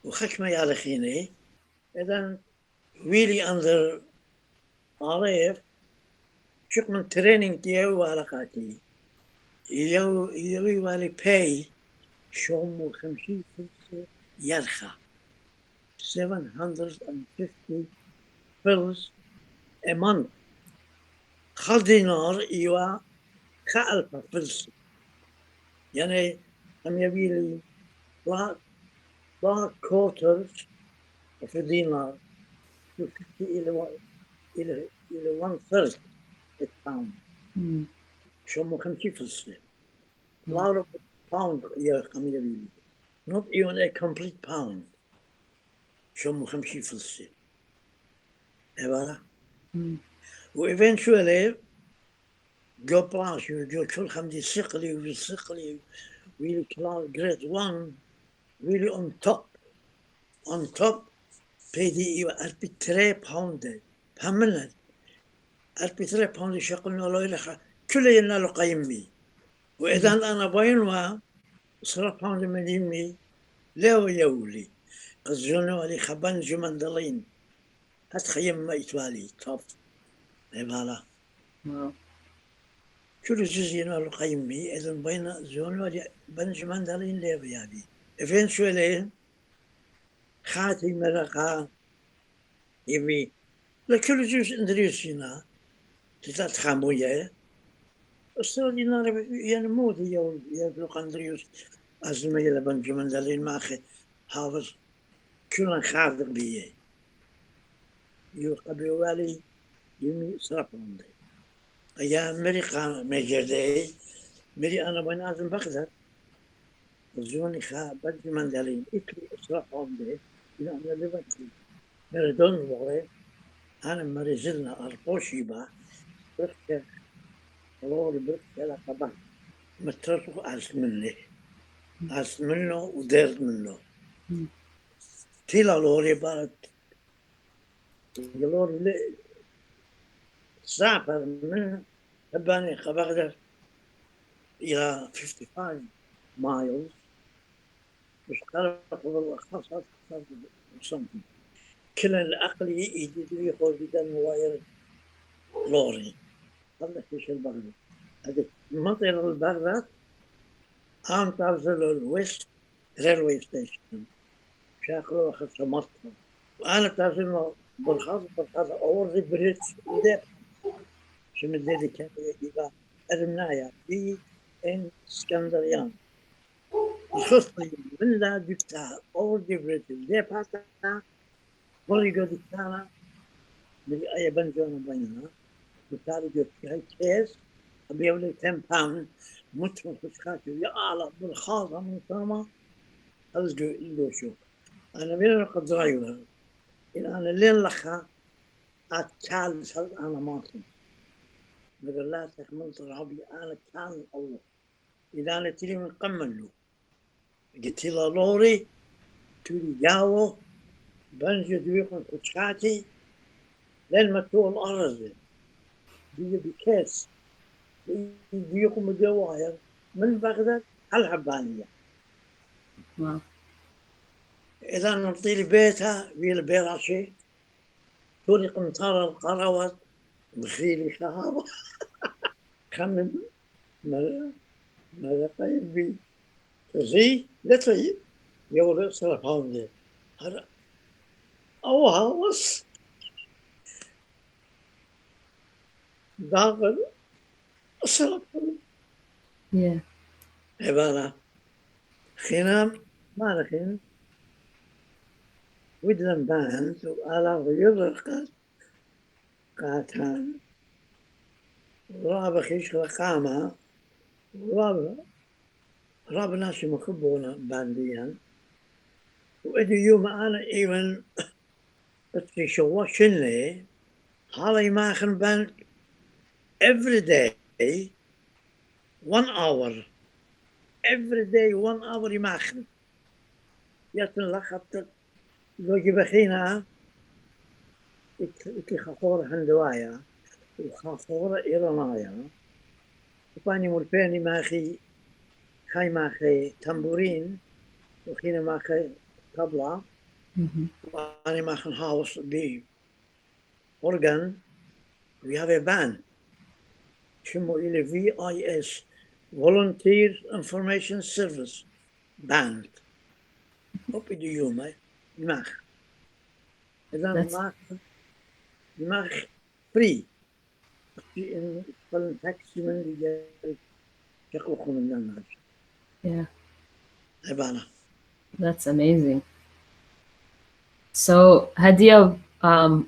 A: وخشمة يالخيني إذن ويلي أنظر عارف شق من ترينينج ديو وعلاقاتي يوي والي باي شوم 50 يرخى 750 pills a month خل دينار إيوا خالفة فلس يعني هم يبيلي لا quarters في دينار 50 إلى 1/3 a pound شو 50 فلس lot of pound يا هم يبيلي not even a complete pound شو 50 فلس إبارة وإيفنشولي جو براشو جو كل خمدي سقلي really great one really on top بيدي أربي 3 باوند بهمنا أربي 3 باوند شقلنا له إلى كل ينال قيمي وإذا أنا بينوا 3 باوند من يمي لا يولي قزونوا لي خبان جمندلين أتخيم ما يتوالي طف إبالا كل جزء ينال قيمي إذا بين زونوا لي بنجمان دلين لا بيابي eventually خاتي مرقا يبي لكل جزء اندريسينا تتات خاموية استرالينا يعني مودي يبلغ اندريوس أزمي لبنجمان دلين ماخي حافظ كلن خاطر بيه يقبل والي يمي سرطان دي أيام مريقا مجردي مري أنا بين أزم بقدر زوني خا بنجمان دلين إكلي سرطان دي إلى أن لبنتي مردون وغير أنا مريزلنا أربوشي با بركة لوري بركة لقبان مترفق عز منه ودير منه تيلا لوري بارد لوري سافر من هباني بغداد إلى 55 miles مش قرب والله خاصة something كل العقل يجي يخرج بدل مواير لوري هذا في البغداد هذا مطر البغداد عم توصل الويست ريلوي ستيشن شاكلوا خمسة مطر وأنا توصل بالخاص أول ذي بريتش ودير شو من ذي كان يبقى أرمنايا في إن اسكندريان يخصني من لا دكتور أول ذي بريتش ذي باتا ولي قد كان من أي بنجون بيننا بالتالي جو في هاي كيس أبي أولي 10 pound متر خشخاتي يا الله بالخاصة من سما أزجو إلو شو أنا بين القدرايوها إن أنا لين لخا أتكال سلط أنا ماكن بقول لا تحملت ربي أنا كان الله إذا أنا تري من قمن له قلت له لوري تري جاو بنجي دويقن خشخاتي لين ما تقول الأرض بيجي بكيس دويقن مدواير من بغداد الحبانية.
B: Wow.
A: إذا نعطي لي بيتها في البراشي توري قنطار القروات بخيلي خهارة خمم ماذا طيب بي تزي لا طيب يولي صرف هوني هذا أو هاوس داخل صرف
B: Yeah.
A: عبارة خنام ما نخين ودلم باند وعلى غير قاتان رابع خيش رقامة رابع ناس مخبونا بانديا وإدي يوم أنا إيمن أتكي شو شنلي هالي ماخن باند every day 1 hour every day 1 hour يماخن يتن لخبت لوجي بخينا إكي خفورة هندوايا وخفورة إيرانايا وفاني ملفاني ماخي خاي ماخي تنبورين وخينا ماخي طبلة واني ماخن هاوس بي organ we have a band شمو إلي VIS Volunteer Information Service Band op in de jongen mag en dan mag free in van een taxi man die je ook gewoon dan
B: Yeah.
A: Habbana.
B: That's amazing. So, Hadia,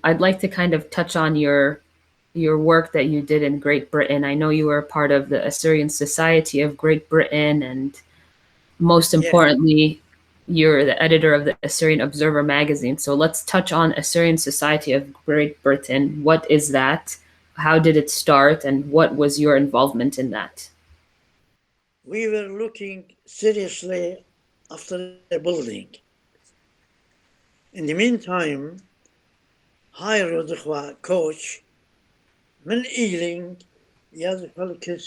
B: I'd like to kind of touch on your work that you did in Great Britain. I know you were a part of the Assyrian Society of Great Britain, and most importantly, you're the editor of the Assyrian Observer magazine. So let's touch on Assyrian Society of Great Britain. What is that? How did it start, and what was your involvement in that?
A: We were looking seriously after a building. In the meantime, hired the coach من Ealing يدخل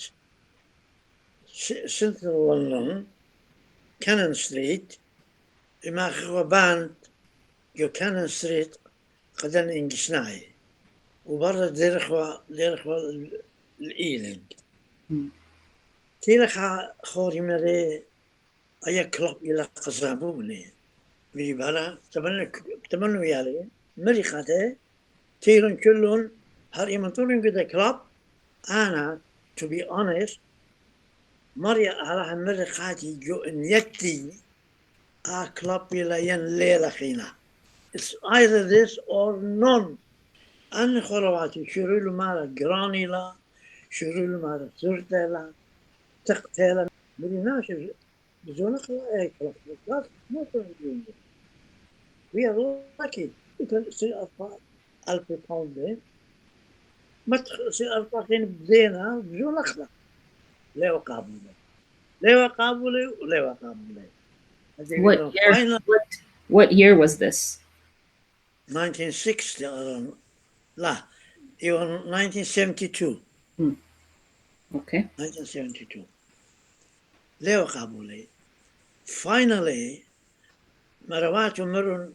A: Central London Cannon Street يماخذ باند جو Cannon Street قدن إنجسناي وبرا ديرخوا الإيلينج تيلخا خوري مري أي كلوب إلى قصابوني في برا تمنوا يالي مريخاته تيرن كلهم هر يمنطولن قد كلوب أنا to be honest مريا على مريخاتي جو نيتي كلوب إلى ين ليلة خينا it's either this or none أنا خرواتي شرولو مارا جرانيلا شرولو مارا سرتلا تقتلا مريناش بزونا خلا أي كلوب that's not doing it. We are lucky you can see ألف باوند ما تخسي أربعين بدينا بزونا خلا ليه قابولي
B: What year was this?
A: 1960 لا even 1972
B: Okay.
A: 1972 ليه قابولي finally مروات ومرون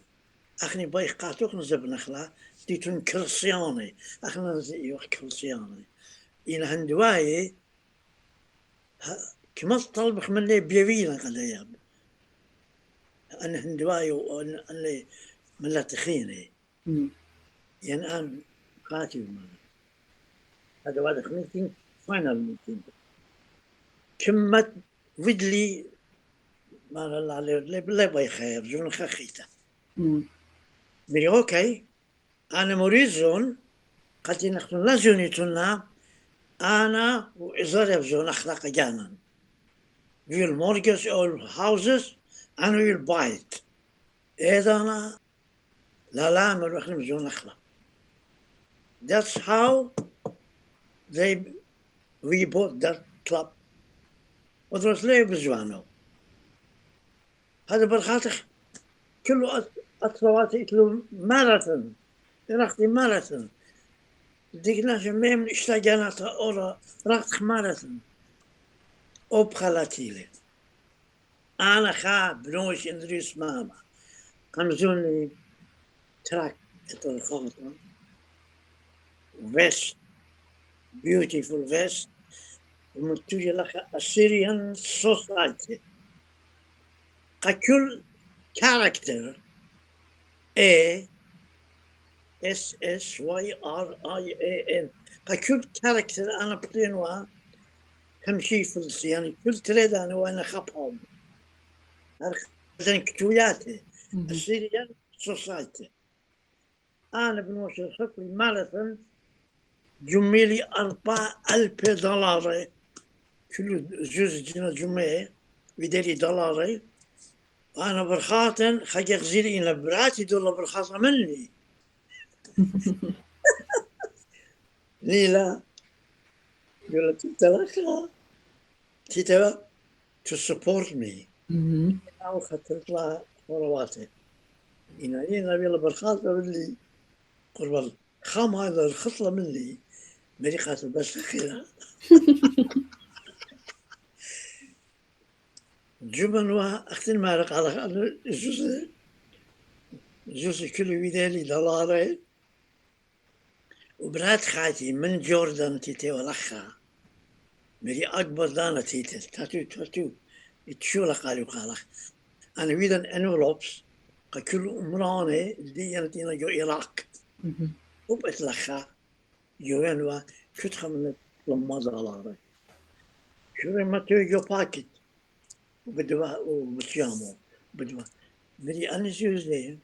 A: أخني بايخ قاتوخ نزب نخلا ديتون كرسياني أخنا نزيوخ كرسياني إن هندواي كما طلبخ من لي بيوينا قدياب أن هندواي وأن لي من لا تخيني يعني أنا قاتل معنا هذا واضح ميتين فاينل ميتين كمت ودلي ما الله عليه لا بيخير جون خخيته مري أوكي أنا مريزون قد نحن لا زونيتنا أنا وإزارة زون أخلاق جانا we'll mortgage all houses and we'll buy it إذا أنا لا مروح نمزون أخلاق that's how we bought that club ودرس ليه بزوانو هذا برخاتك كله أطرواتي كله ماراثون رختي ماراثون ديك ناس ميم اشتاقانات أورا رخت ماراثون أو بخلاتيلي أنا خاب بنوش إندريس ماما قمزوني تراك الخاطر vest beautiful vest ومتوجه لك Assyrian society كل character A S S Y R I A N كل character أنا بطينها كم شيء فلسي يعني كل تريد أنا وأنا خبهم هذا كتوياتي Assyrian society أنا بنوش الخطوي ماراثون جميلي $4,000 كل جزء جنا جمعة بدري $. وأنا برخاطن خجي غزيري إن براتي دول برخاطة مني ليلا يقول تتلقى تتبع to support me أو خطرت لها خرواتي إن بيلا برخاطة مني قرب خام هذا الخطلة مني مريقات بس خيرها جبن وأختن مارق على جزء كل بدالي $. وبنات خاتي من جوردن تيتي والأخا مري أكبر دانا تيتي تاتو يتشولا قالوا أنا ويدن انولوبس كل أمراني دي ينتينا جو إيراق وبتلخا جوانوا كتخا من لما $. شو ما تيجو باكيت وبدوا وبتجامو بدوا مري أنا زوزي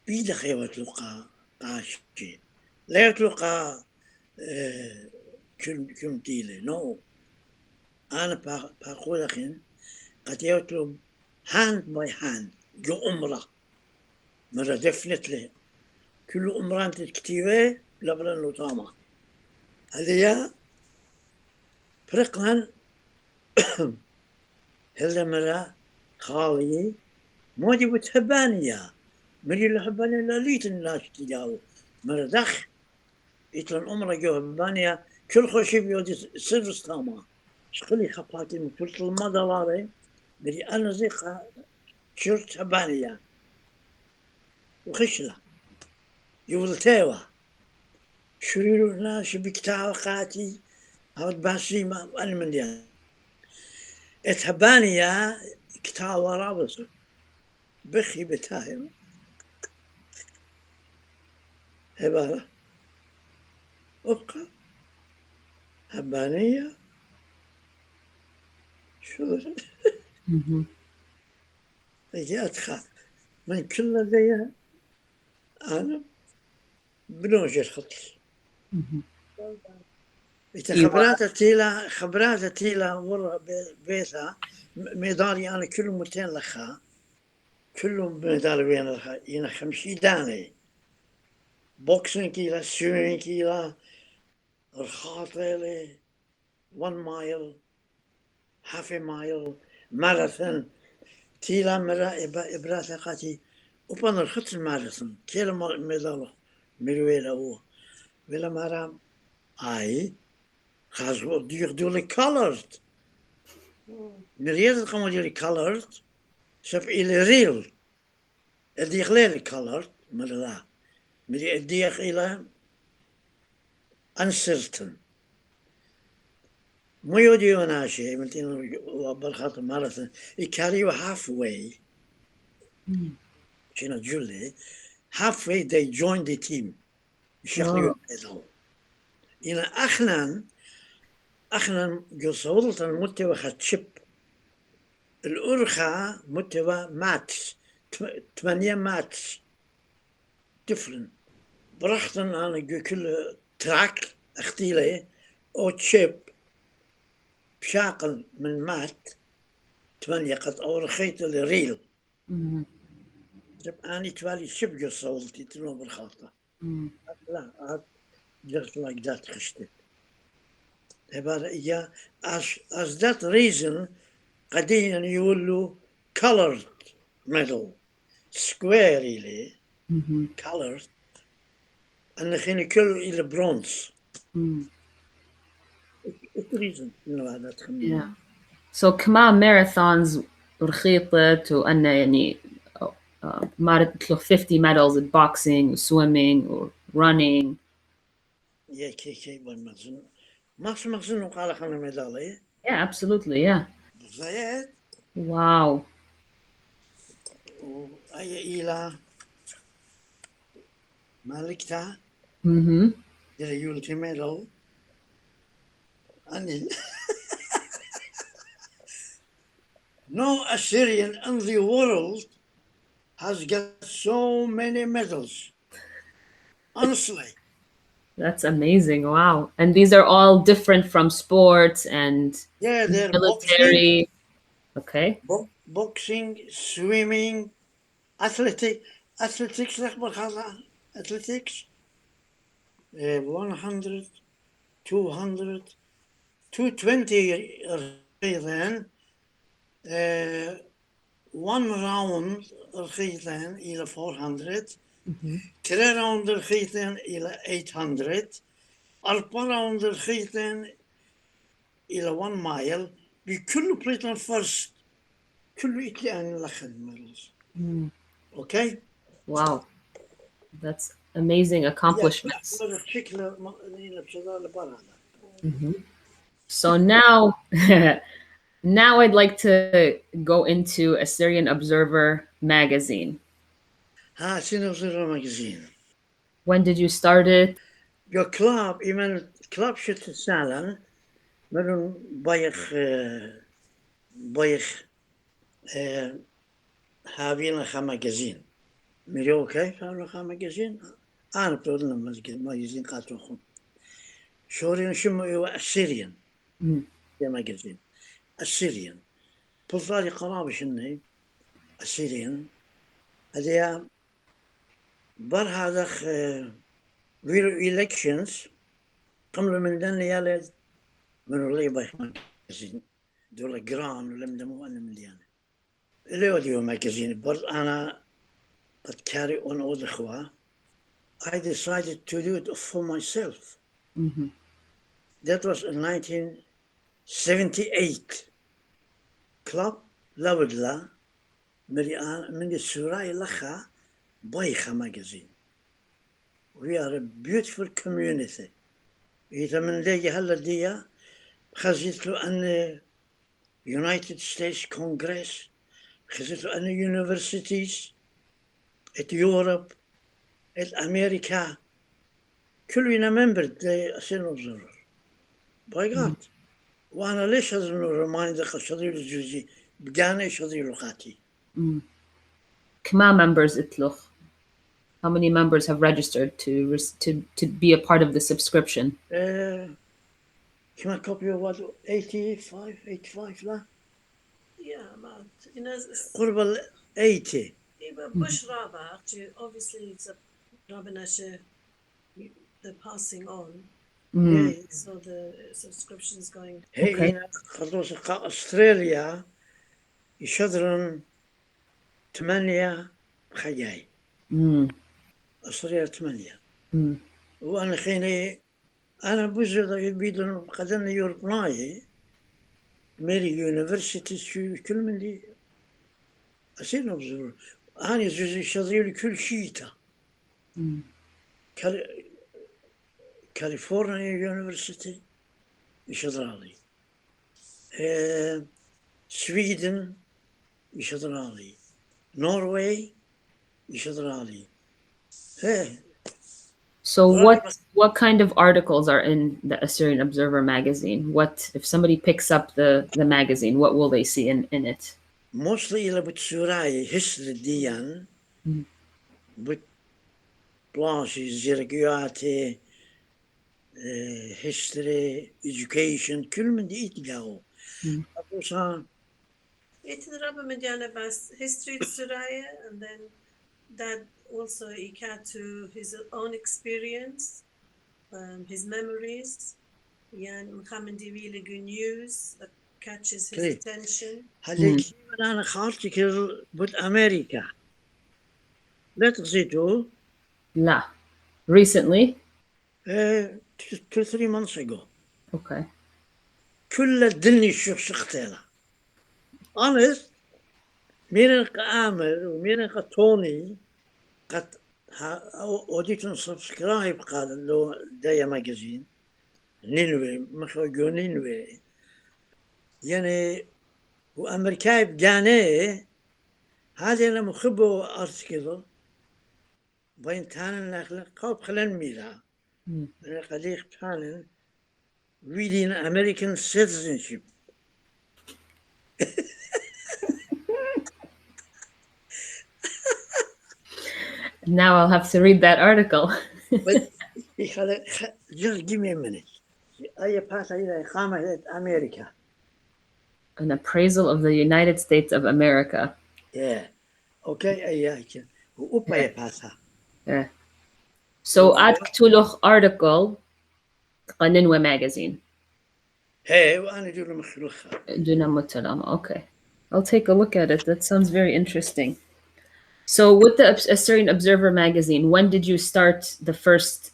A: بيدا خيوات لقا قاشي لا يتلقى كم تيلي نو أنا بقول لكن قد يطلب hand by hand جو أمرة مرة definitely كل أمران تكتيبه لبلا نطامة هذه فرقنا هذا مرة خالي موجب حبانية مري الحبانية لا ليت الناس تجاو مرة دخ يطلع أمرة جو حبانية كل خوشي بيودي سيرفس تاما شخلي خباتي من كل $. مري أنا زيقة شرط حبانية وخشلة يولتاوة شريرو ناس بكتاوة قاتي هاد باسي ما أنا من ديان اتحبانية كتاوة رابصة بخي بتاهم هبارة أبقى حبانية شو جاتخا من كل ذي أنا بنوجه الخط خبرات تيلا ورا بيتها ميدالي أنا كل 200 لخا كلهم ميدالي بين لخا ينا 50 داني بوكسين كيلا سوين كيلا الخاطلي 1 مايل half a mile ماراثون تيلا مرا إبرات قاتي وبنا الخط الماراثون كيلا ميدالو ميرويلا هو ولا مرا أي خازو ديولي colored مريض قاموا ديولي colored شاف إلى ريل الديق ليلي colored مرلا مري الديق إلى uncertain مو يوديو ناشي متين بالخاطر ماراثون يكاريو halfway شنو جولي halfway they joined the team يشغلوا الميدال إلى أخنان جوصولت المتوى خاتشب الأرخى متوى ماتش 8 ماتش different برختن أنا كل تراك اختيلي أو تشيب بشاقل من مات 8 قد أورخيت الريل جب أني توالي شب جوصولتي تنو بالخاطة لا عاد just like that خشتت عبارة إياه as that reason قديم يقولوا colored medal square إلي colored أن خيني كل إلى bronze it's reason إنه هذا تخمين
B: So Kama marathons رخيطت وأنا يعني مارت له 50 medals in boxing swimming or running.
A: Yeah, كي بالمخزن مخزن وقال خلنا ميدالية.
B: Yeah, absolutely, yeah.
A: زيت.
B: Wow.
A: وأي إلى مالكتا.
B: Mm-hmm.
A: The Unity Medal. And no Assyrian in the world has got so many medals. Honestly.
B: That's amazing. Wow. And these are all different from sports and
A: Yeah, they're
B: military. Okay.
A: boxing, swimming, athletics, athletics, 100, 200, 220 رخيصين, 1 round رخيصين إلى 400, 3 round رخيصين إلى 800, 4 round رخيصين إلى 1 mile. بكل بليتون فرست كله يتلقى لخن ميدلز. Okay.
B: Wow. That's amazing accomplishments. So now, now I'd like to go into Assyrian Observer magazine.
A: Assyrian Observer magazine.
B: When did you start it?
A: Your club, even club should salen, met بايخ هابين magazine. ميريو كيف هابين magazine؟ أنا بقول لهم magazine قاتوهم. شورين شمو Assyrian. يا magazine. Assyrian. بلطالي قرابة شنو Assyrian. هذه بر هذا ويرو elections قملوا من دن يالد من اللي بايخ magazine. دول جران ولم دمو أنا مليانة. اللي وديو magazine بر أنا قد carry on all the خوا. I decided to do it for myself. That was in 1978. Club لابدلا من السوراي لخا بايخة magazine. We are a beautiful community. إذا من لقي هلا ديا خزيت له أن United States Congress, خزيت له أن universities, at Europe, at America, كلنا member the Assyrian Observer. By God. وأنا ليش هذا reminder شضير الجوزي بقانا شضير لقاتي.
B: كما members اتلوخ. How many members have registered to be a part of the subscription?
A: كما copy of what 85 لا?
C: Yeah, about
A: قرب 80.
C: Bush Rabba, actually, obviously it's a Rabba Nashe, they're passing on. So the subscription's going.
A: Okay. هنا خلص أستراليا يشدرن 8 خياي. أستراليا 8. وأنا خيني أنا بوزر يبيدون قدرنا يوربناي ميري يونيفرسيتي كل من دي أسيرن أوبزرفر. أنا زوجي شضير كل شيء كاليفورنيا يونيفرسيتي يشدرالي. سويدن يشدرالي. نوروي يشدرالي.
B: So what kind of articles are in the Assyrian Observer magazine? What if somebody picks up the magazine, what will they see in it?
A: Mostly إلى بتسوراي history ديان بتلاقي زرقياتي history education كل من دي يتلاقوا. أبوسان.
C: It's the Rabba Mediana Bas history Suraya, and then that also he got to his own experience, his memories. Yan Muhammadi really good news that catches his attention.
A: هذيك أنا خارجي كل بد أمريكا. لا تقصيتوا؟
B: لا. Recently?
A: 2-3 months ago.
B: Okay.
A: كل الدنيا شختينا. Honest. ميرن قامر وميرن توني قد اوديتون سبسكرايب قال لو دايا ماجازين نينوي مخرجو نينوي يعني وامريكاي بجاني هذا انا مخبو ارتكض بين تانن نخل قوب خلن ميلا انا قديق تانن reading American citizenship.
B: Now I'll have to read that article.
A: But just give me a minute. I pass America.
B: An appraisal of the United States of America.
A: Yeah. Okay, I can. Upa pass.
B: Yeah. So at Ktuluch article Qaninwa magazine.
A: Hey, وأنا جور مخلوقها.
B: Duna Mutalam. Okay. I'll take a look at it. That sounds very interesting. So with the Assyrian Observer magazine, when did you start the first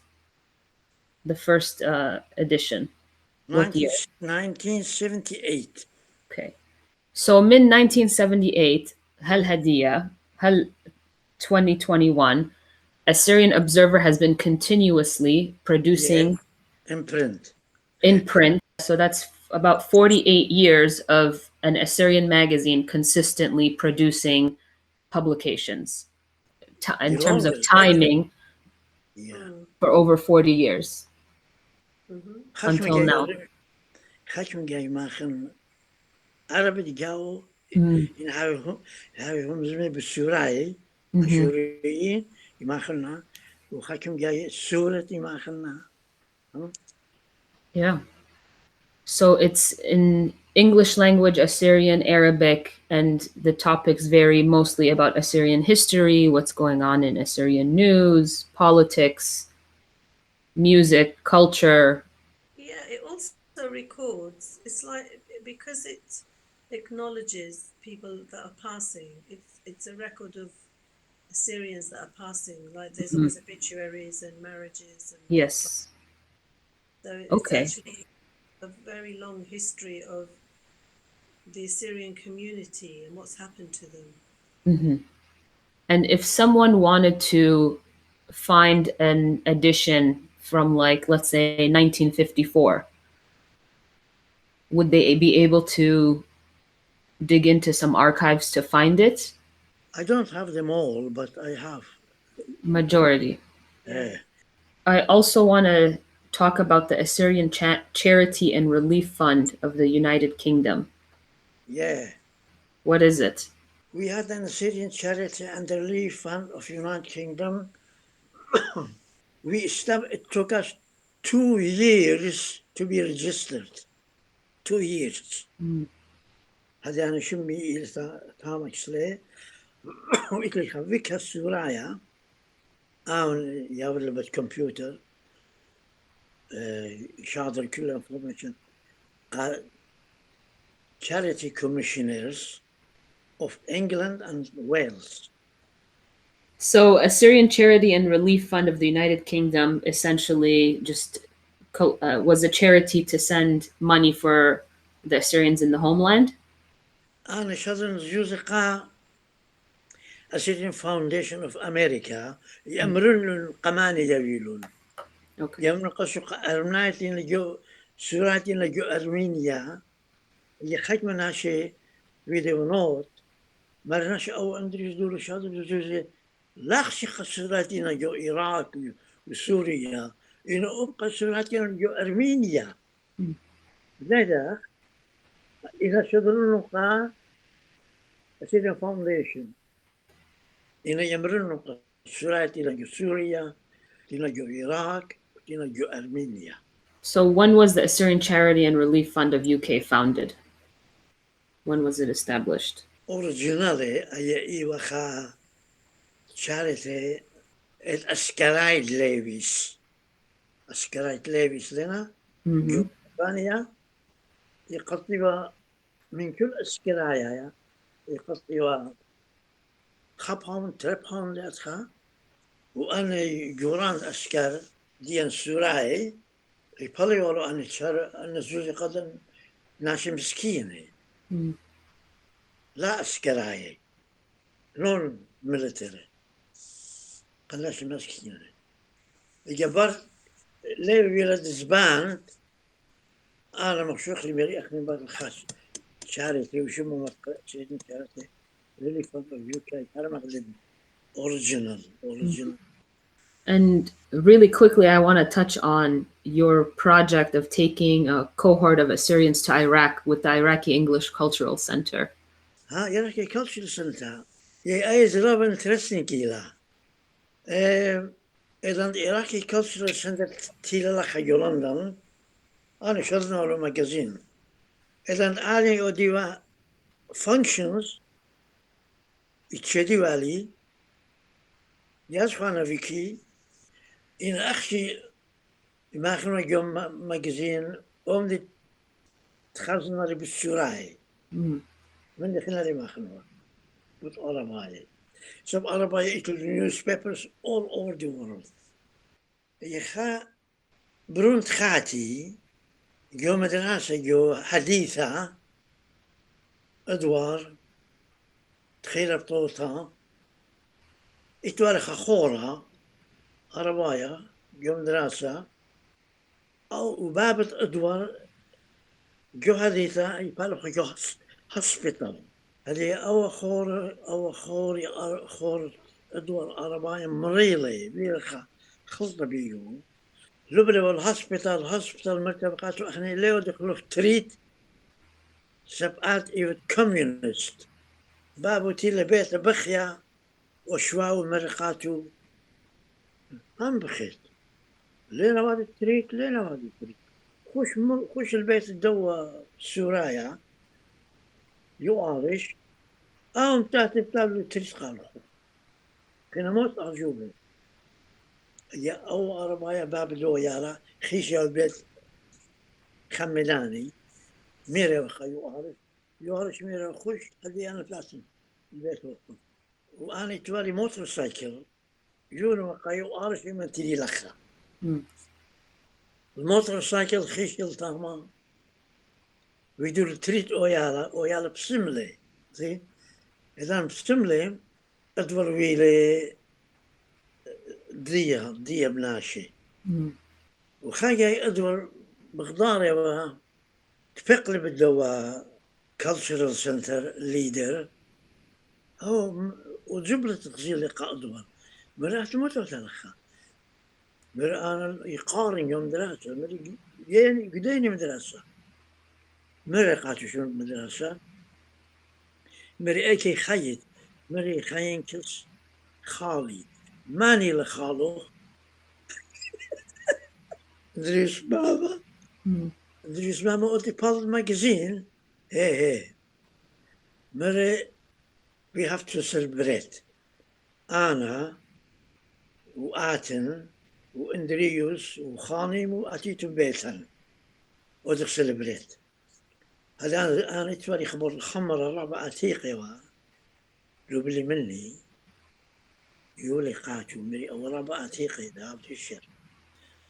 B: edition? What year?
A: 1978.
B: Okay. So min 1978, Hal Hadiya, Hal 2021, Assyrian Observer has been continuously producing
A: in print.
B: So that's about 48 years of an Assyrian magazine consistently producing publications. In terms of timing, for over 40 years. Until now.
A: خشم جاي ماخن عربي جاو إن هاوهم زمي بالسوراي السوريين يماخلنا وخشم جاي سورة يماخلنا.
B: Yeah. So it's in English language, Assyrian, Arabic, and the topics vary mostly about Assyrian history, what's going on in Assyrian news, politics, music, culture.
C: Yeah, it also records. It's like, because it acknowledges people that are passing. It's a record of Assyrians that are passing. Like there's always obituaries and marriages. And
B: yes.
C: So it's actually a very long history of the Assyrian community and what's happened to them.
B: Mm-hmm. And if someone wanted to find an edition from, like, let's say 1954, would they be able to dig into some archives to find it?
A: I don't have them all, but I have.
B: Majority.
A: Yeah.
B: I also want to talk about the Assyrian Charity and Relief Fund of the United Kingdom.
A: Yeah.
B: What is it?
A: We had an Assyrian Charity and Relief Fund of United Kingdom. It took us 2 years to be registered. 2 years. هذا أنا شمي إلى تامك سلي وإتلي خفيك هالسورايا أون يابل بالكمبيوتر شاطر كل information charity commissioners of England and Wales.
B: So Assyrian Charity and Relief Fund of the United Kingdom essentially just was a charity to send money for the Assyrians in the homeland.
A: أنا شاطر جزء Assyrian Foundation of America يأمرون القماني يبيلون. يوم نقصوا أرمناتين لجو سوراتين لجو أرمينيا يخرج منها شيء فيديو نوت مرناش أو أندريس دول شاطر جزء لاخش سوراتين لجو العراق وسوريا إنه أبقى سوراتين لجو أرمينيا. لذا إذا شدرون نقطة Assyrian Foundation إنه يمرون نقطة سوراتين لجو سوريا لجو العراق لجو أرمينيا.
B: So when was the Assyrian Charity and Relief Fund of UK founded? When was it established?
A: Originally, I was charity at Assyrian Levies. Assyrian Levies لنا جو Habbaniya يقطيوا من كل أسكرايا يقطيوا خبهم تربهم لأتخا وأنا جوران أسكر ديان سوراي يبالي ورو أنا شر أنا زوجي قدن ناشي مسكيني لا أسكراي non-military. قلاش الناس كثيرة. الجبار ليه ويلد زبان أنا مخشوق لي بري أخني بعد الخاص شارتي وشمو مرقع سيدنا شارتي really fun of UK أنا مغلب original.
B: And really quickly, I want to touch on your project of taking a cohort of Assyrians to Iraq with the Iraqi English Cultural Center.
A: ها Iraqi Cultural Center أي زرابة interesting كيلا إذا Iraqi Cultural Center تيلا لخا يولندن أنا شرنا له ماجازين إذا أنا أوديوا functions يتشدي علي ياسفانا فيكي إن أخشي ما خلنا يوم ماجازين دي تخزنا لي بالسراي من دخلنا لي ما خلنا with Arabaya. Some Arabaya into the newspapers all over the world. يخا برونت خاتي جو مدرسة جو حديثة أدوار تخيل بطوطة إتوارخ خورة عربايا جو مدرسة أو بابت أدوار جو حديثة يبالغ جو هوسبيتال هذه أو خور أدوار عربايا مريضة بيرخا خلطة بيجو لبلي والهوسبيتال مرتبقات وإحنا ليه دخلوا في تريت سبقات إيوت كوميونست بابو تيلا بيت بخيا وشواو مرقاتو هم بخيت لينا وادي التريت خوش البيت الدوا سورايا يوارش تحت بتابلو تريت قالوا كنا موت أرجوبي يا أو عربايا باب دو يارا خيشة البيت خمداني ميري وخا يوارش ميري وخوش هذه أنا فلاسن البيت وقف وأنا توالي موتر سايكل جونو وخا يوارش من تري لخا الموتر سايكل خيش يلتاما ويدور تريت أويالا بسملي زين إذا بسملي أدور ويلي دية بناشي وخاجة أدور بغداري وها تفقلي بالدوا cultural center leader هو وجبلة تغزيل لقاء أدور مرات موتو تلخا مر أنا يقارن يوم دراسة مر يعني قديني مدرسة مر قاتو شو مدرسة مر أكي خيط مر خاين كلس خالي ماني لخالو Andrious Mama قلت Pulp magazine hey مرة we have to celebrate أنا وآتن وإندريوس وخانم وأتيتو بيتن ودك celebrate هذا أنا تولي خبر الخمر الرابع عتيقي لو مني يولي قاتو مري أو رابع عتيقي ده بتشر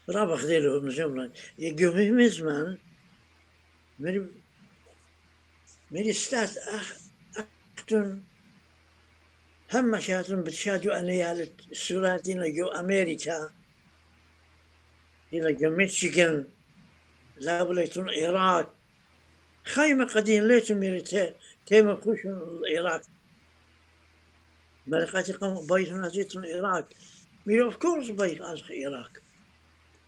A: رابع خذيله مزمنا يجوه مزمان مري ستات أختن هم شاتن بتشادو أنيالة السوراتين لجو أمريكا لجو ميشيغان لابليتون العراق خيمة قديم ليتون مري تيما خوشن العراق مرقاتي قام بيتون أزيتون العراق مري of course بيت أزخ العراق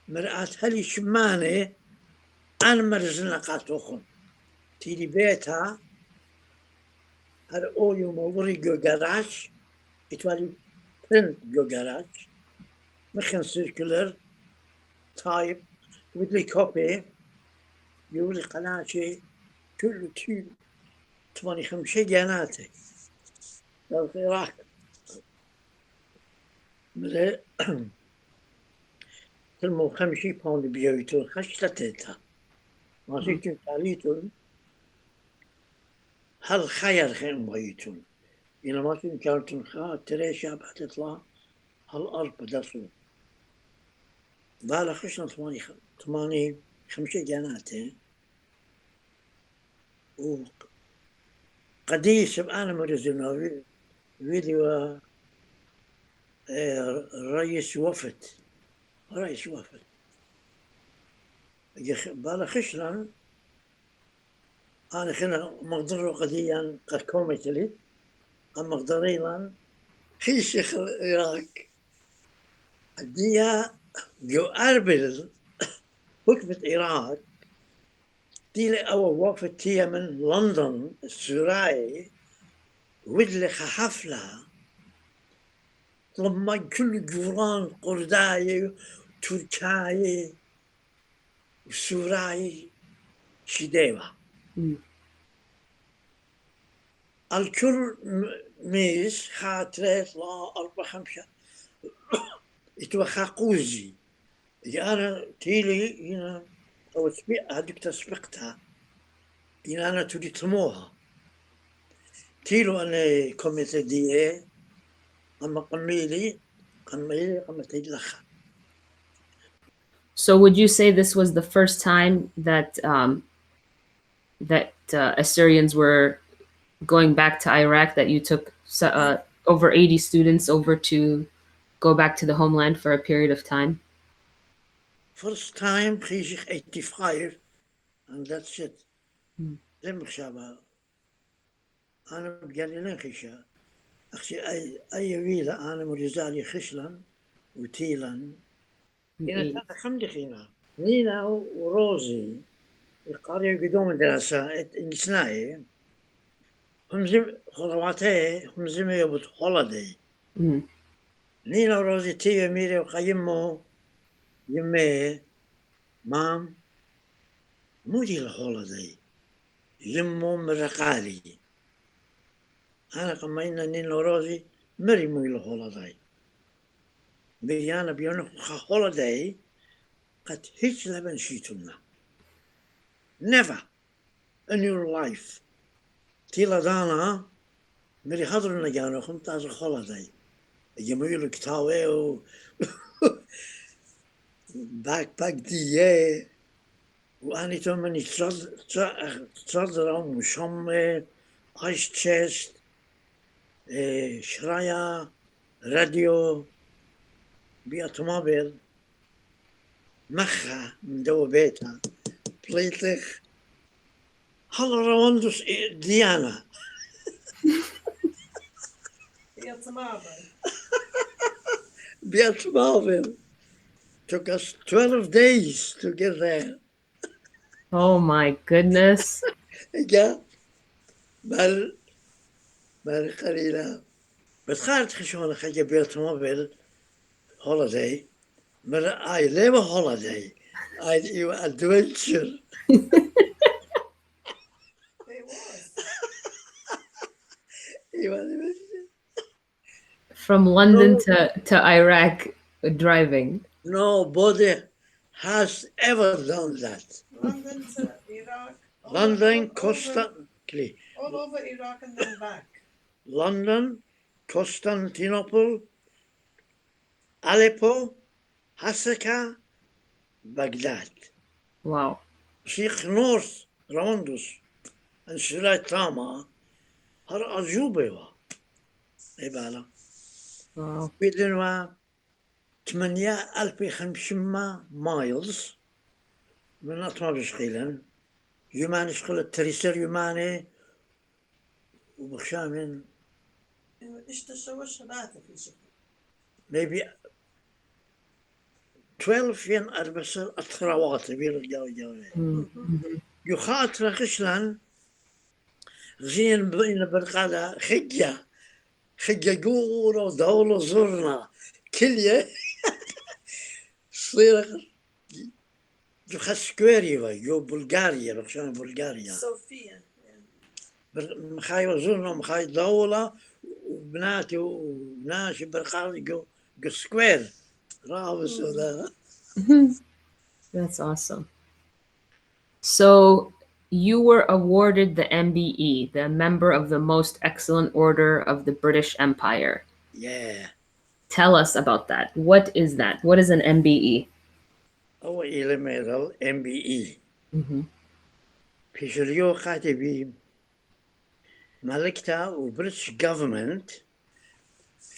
A: مرقات هلي شمانة أنا مرزنا قاتوخن تيلي بيتها هذا أول يوم وري جو جراج يتوالي print جو جراج مخن circular type ودلي كوبي يوري قناشي كله تيل 85 جناته لو في راك مرة تلمو 50 باوند بيوتون خشتتها ما سيكون تعليتون هل خير خير بيوتون إذا ما تكون كارتون خا ترى شابه تطلع هالأرض بدرسون بالا خشنا 85 جناته وقديس أنا مرزناوي فيديو رئيس وفد بالا خشلان أنا خنا مقدر قديا قكومتلي أما مقدريلان خيش العراق الديا جو أربل حكمة العراق دي أول وفد تيا من لندن السراي ودلخ حفلة لما كل جوران قرداي تركاي وسوراي شديوة الكل ميز خاطرات لا 4-5 اتوخا قوزي أنا تيلي هنا أو هذيك تسبقتها هنا أنا تريد تموها تيلو أنا كوميتي دي أما قميلي تيلخا.
B: So would you say this was the first time that Assyrians were going back to Iraq, that you took over 80 students over to go back to the homeland for a period of time?
A: First time, 85, and that's it. لم خشابها أنا بقالي لين خشا أخشي أي ويلة أنا مرزالي خشلا وتيلا هنا خمدي خينا نينا وروزي القرية قدوم دراسة إنجسناي هم زم خلواتي هم زم يبط هولدي نينا وروزي تيجي ميري وقيمو يمي مام مودي الهولدي يمو مرقالي أنا قمينا نينا وروزي مري مو الهولدي بيانا بيانا هولدي قد هيك لبن شيتنا never in your life تيلا دانا مري خضرنا جانا خمتاز هولدي يميلو كتاوي و باك ديه وأنا تومني تصدر وشم ايس تشيست شرايا راديو بأوتوموبيل مخا من دو بيتها بليتخ هلا رواندوس ديانا بأوتوموبيل took us 12 days to get there.
B: Oh my goodness.
A: Yeah. بل قليلا بتخارج خشونة خجي بأوتوموبيل holiday but I live a holiday. I do adventure. It was.
B: From London to Iraq driving.
A: Nobody has ever done that.
C: London to Iraq.
A: London, constantly.
C: All over Iraq and then back.
A: London, Constantinople, Aleppo, Hasaka, Baghdad.
B: Wow.
A: Sheikh North, Rawandus, and Shirai Tama, har Ajubewa. Ibala.
B: Wow.
A: Within 8500 miles من أطمع بشغيلا يماني شغل التريسر يماني وبخشامين
C: إيش تشوش هذا في شغل
A: maybe 12 ين أربسل أطراوات بير الجو يخاطر خشلان غزين بين برقادة خجة جورو دولة زرنا كلية صير جو خسكويريوا جو بلغاريا بخشان بلغاريا
C: صوفيا
A: مخاي وزرنا مخاي دولة وبناتي وناشي برقادة جو سكوير راوس ولا.
B: That's awesome. So you were awarded the MBE, the Member of the Most Excellent Order of the British Empire.
A: Yeah.
B: Tell us about that. What is that? What is an MBE?
A: أو إلميرال MBE. بيشريو خاتبي ملكتا و British government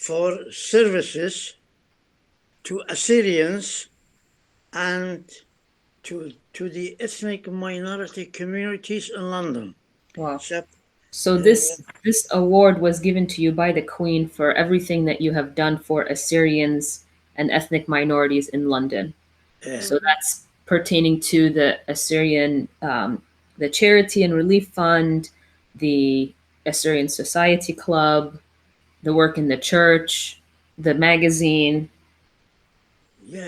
A: for services to Assyrians and to the ethnic minority communities in London.
B: Wow.
A: Except,
B: So this award was given to you by the Queen for everything that you have done for Assyrians and ethnic minorities in London. So that's pertaining to the Assyrian, the Charity and Relief Fund, the Assyrian Society Club, the work in the church, the magazine.
C: Yeah,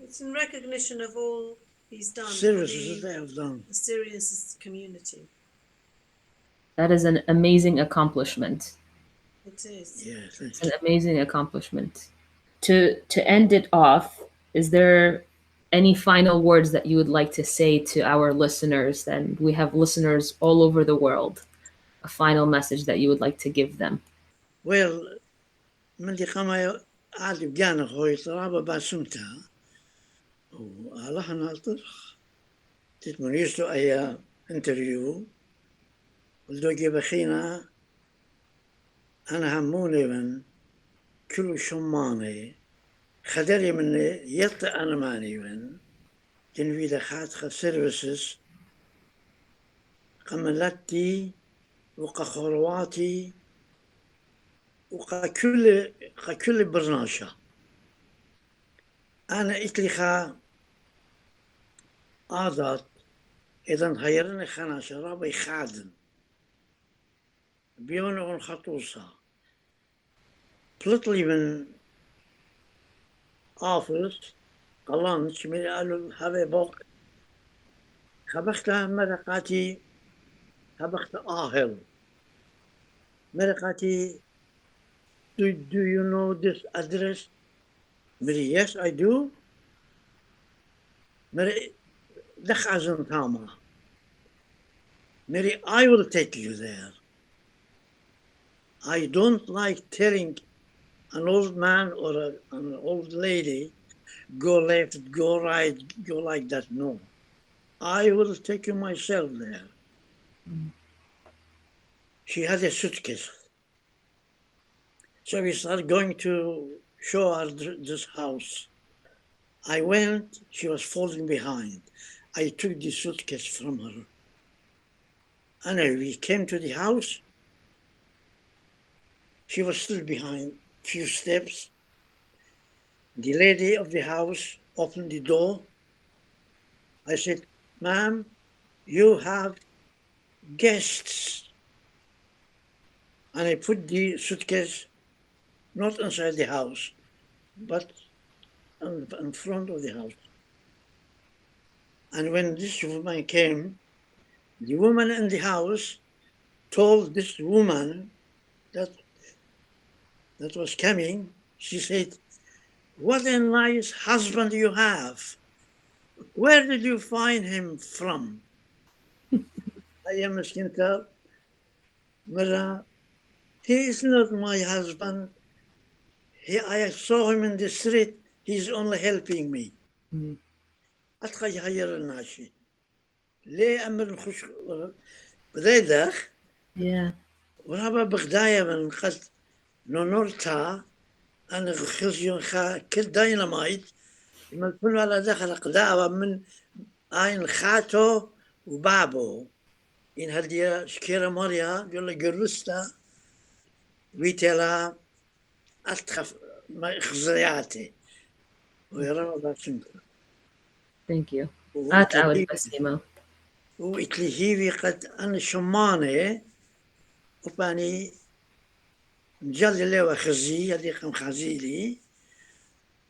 C: it's in recognition of all he's done.
A: Services that they have done.
C: Assyrian community.
B: That is an amazing accomplishment.
C: It is.
A: Yes,
B: it's an amazing accomplishment. To end it off, is there any final words that you would like to say to our listeners? Then we have listeners all over the world. A final message that you would like to give them.
A: Well, من دي قما عاد بجانا خوي طرابة باسمتها والله نالطرخ تتمنيش له أي انتريو ولدوجي بخينا أنا هموني من كل شماني خدري مني يطي أنا ماني من جنوي دخات سيرفيسز قملتي وقخرواتي وكل برناشة أنا إتلخا عادات إذا غيرني خنا شرابي خادم بيون خطوصة بلطلي من آفس قلانش من قالوا هذا بوك خبختها مرقاتي خبخت آهل مرقاتي Do you know this address? Mary, yes, I do. Mary, Mary, I will take you there. I don't like telling an old man or an old lady, go left, go right, go like that. No. I will take you myself there. She had a suitcase. So we started going to show her this house. I went, she was falling behind. I took the suitcase from her. And we came to the house. She was still behind, few steps. The lady of the house opened the door. I said, "Ma'am, you have guests." And I put the suitcase not inside the house, but in front of the house. And when this woman came, the woman in the house told this woman that was coming, she said, "What a nice husband you have. Where did you find him from?" I am Skinter, Mira, he is not my husband. I saw him in the street. He's only helping me. أتخي غير الناشي. ليه أمر نخش بدايدخ.
B: Yeah.
A: ورابا بغدايا من قد نونورتا أنا خلصيون خا كل داينامايت يملكون على داخل قداوة من عين خاتو وبابو. إن هدي شكيرا ماريا يقول لك جرستا ويتلا أتخف ما خزياتي ويرى باسمك.
B: Thank you. أول بسيمة.
A: وإتلهيوي قد أنا شمانة وباني مجلل لي وخزي هذي قم خزيلي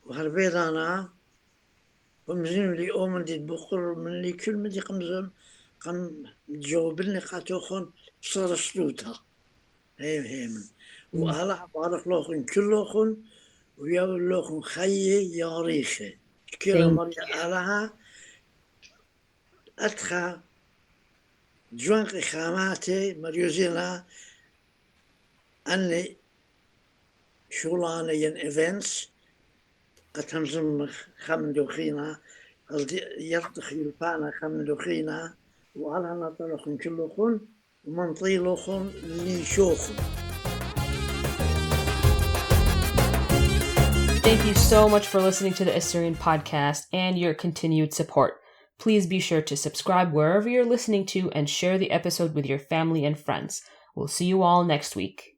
A: وهربيد أنا ومزين لي أومن دي بقر من لي كل مدي قمزم قم جاوبني قاتوخون صار سلوتها هيم وهلا بارك لوخن كلوخن وياول لوخن خيي يا ريخي كلا مريا ألها أتخا جوانق خاماتي مريوزينا أني شغلانة ين إيفنتس قد همزم خمن دوخينا يرتخي البانا خمن دوخينا وعلى نطلقن كلوخن ومنطيلوخن ليشوخن
B: Thank you so much for listening to the Assyrian Podcast and your continued support. Please be sure to subscribe wherever you're listening to and share the episode with your family and friends. We'll see you all next week.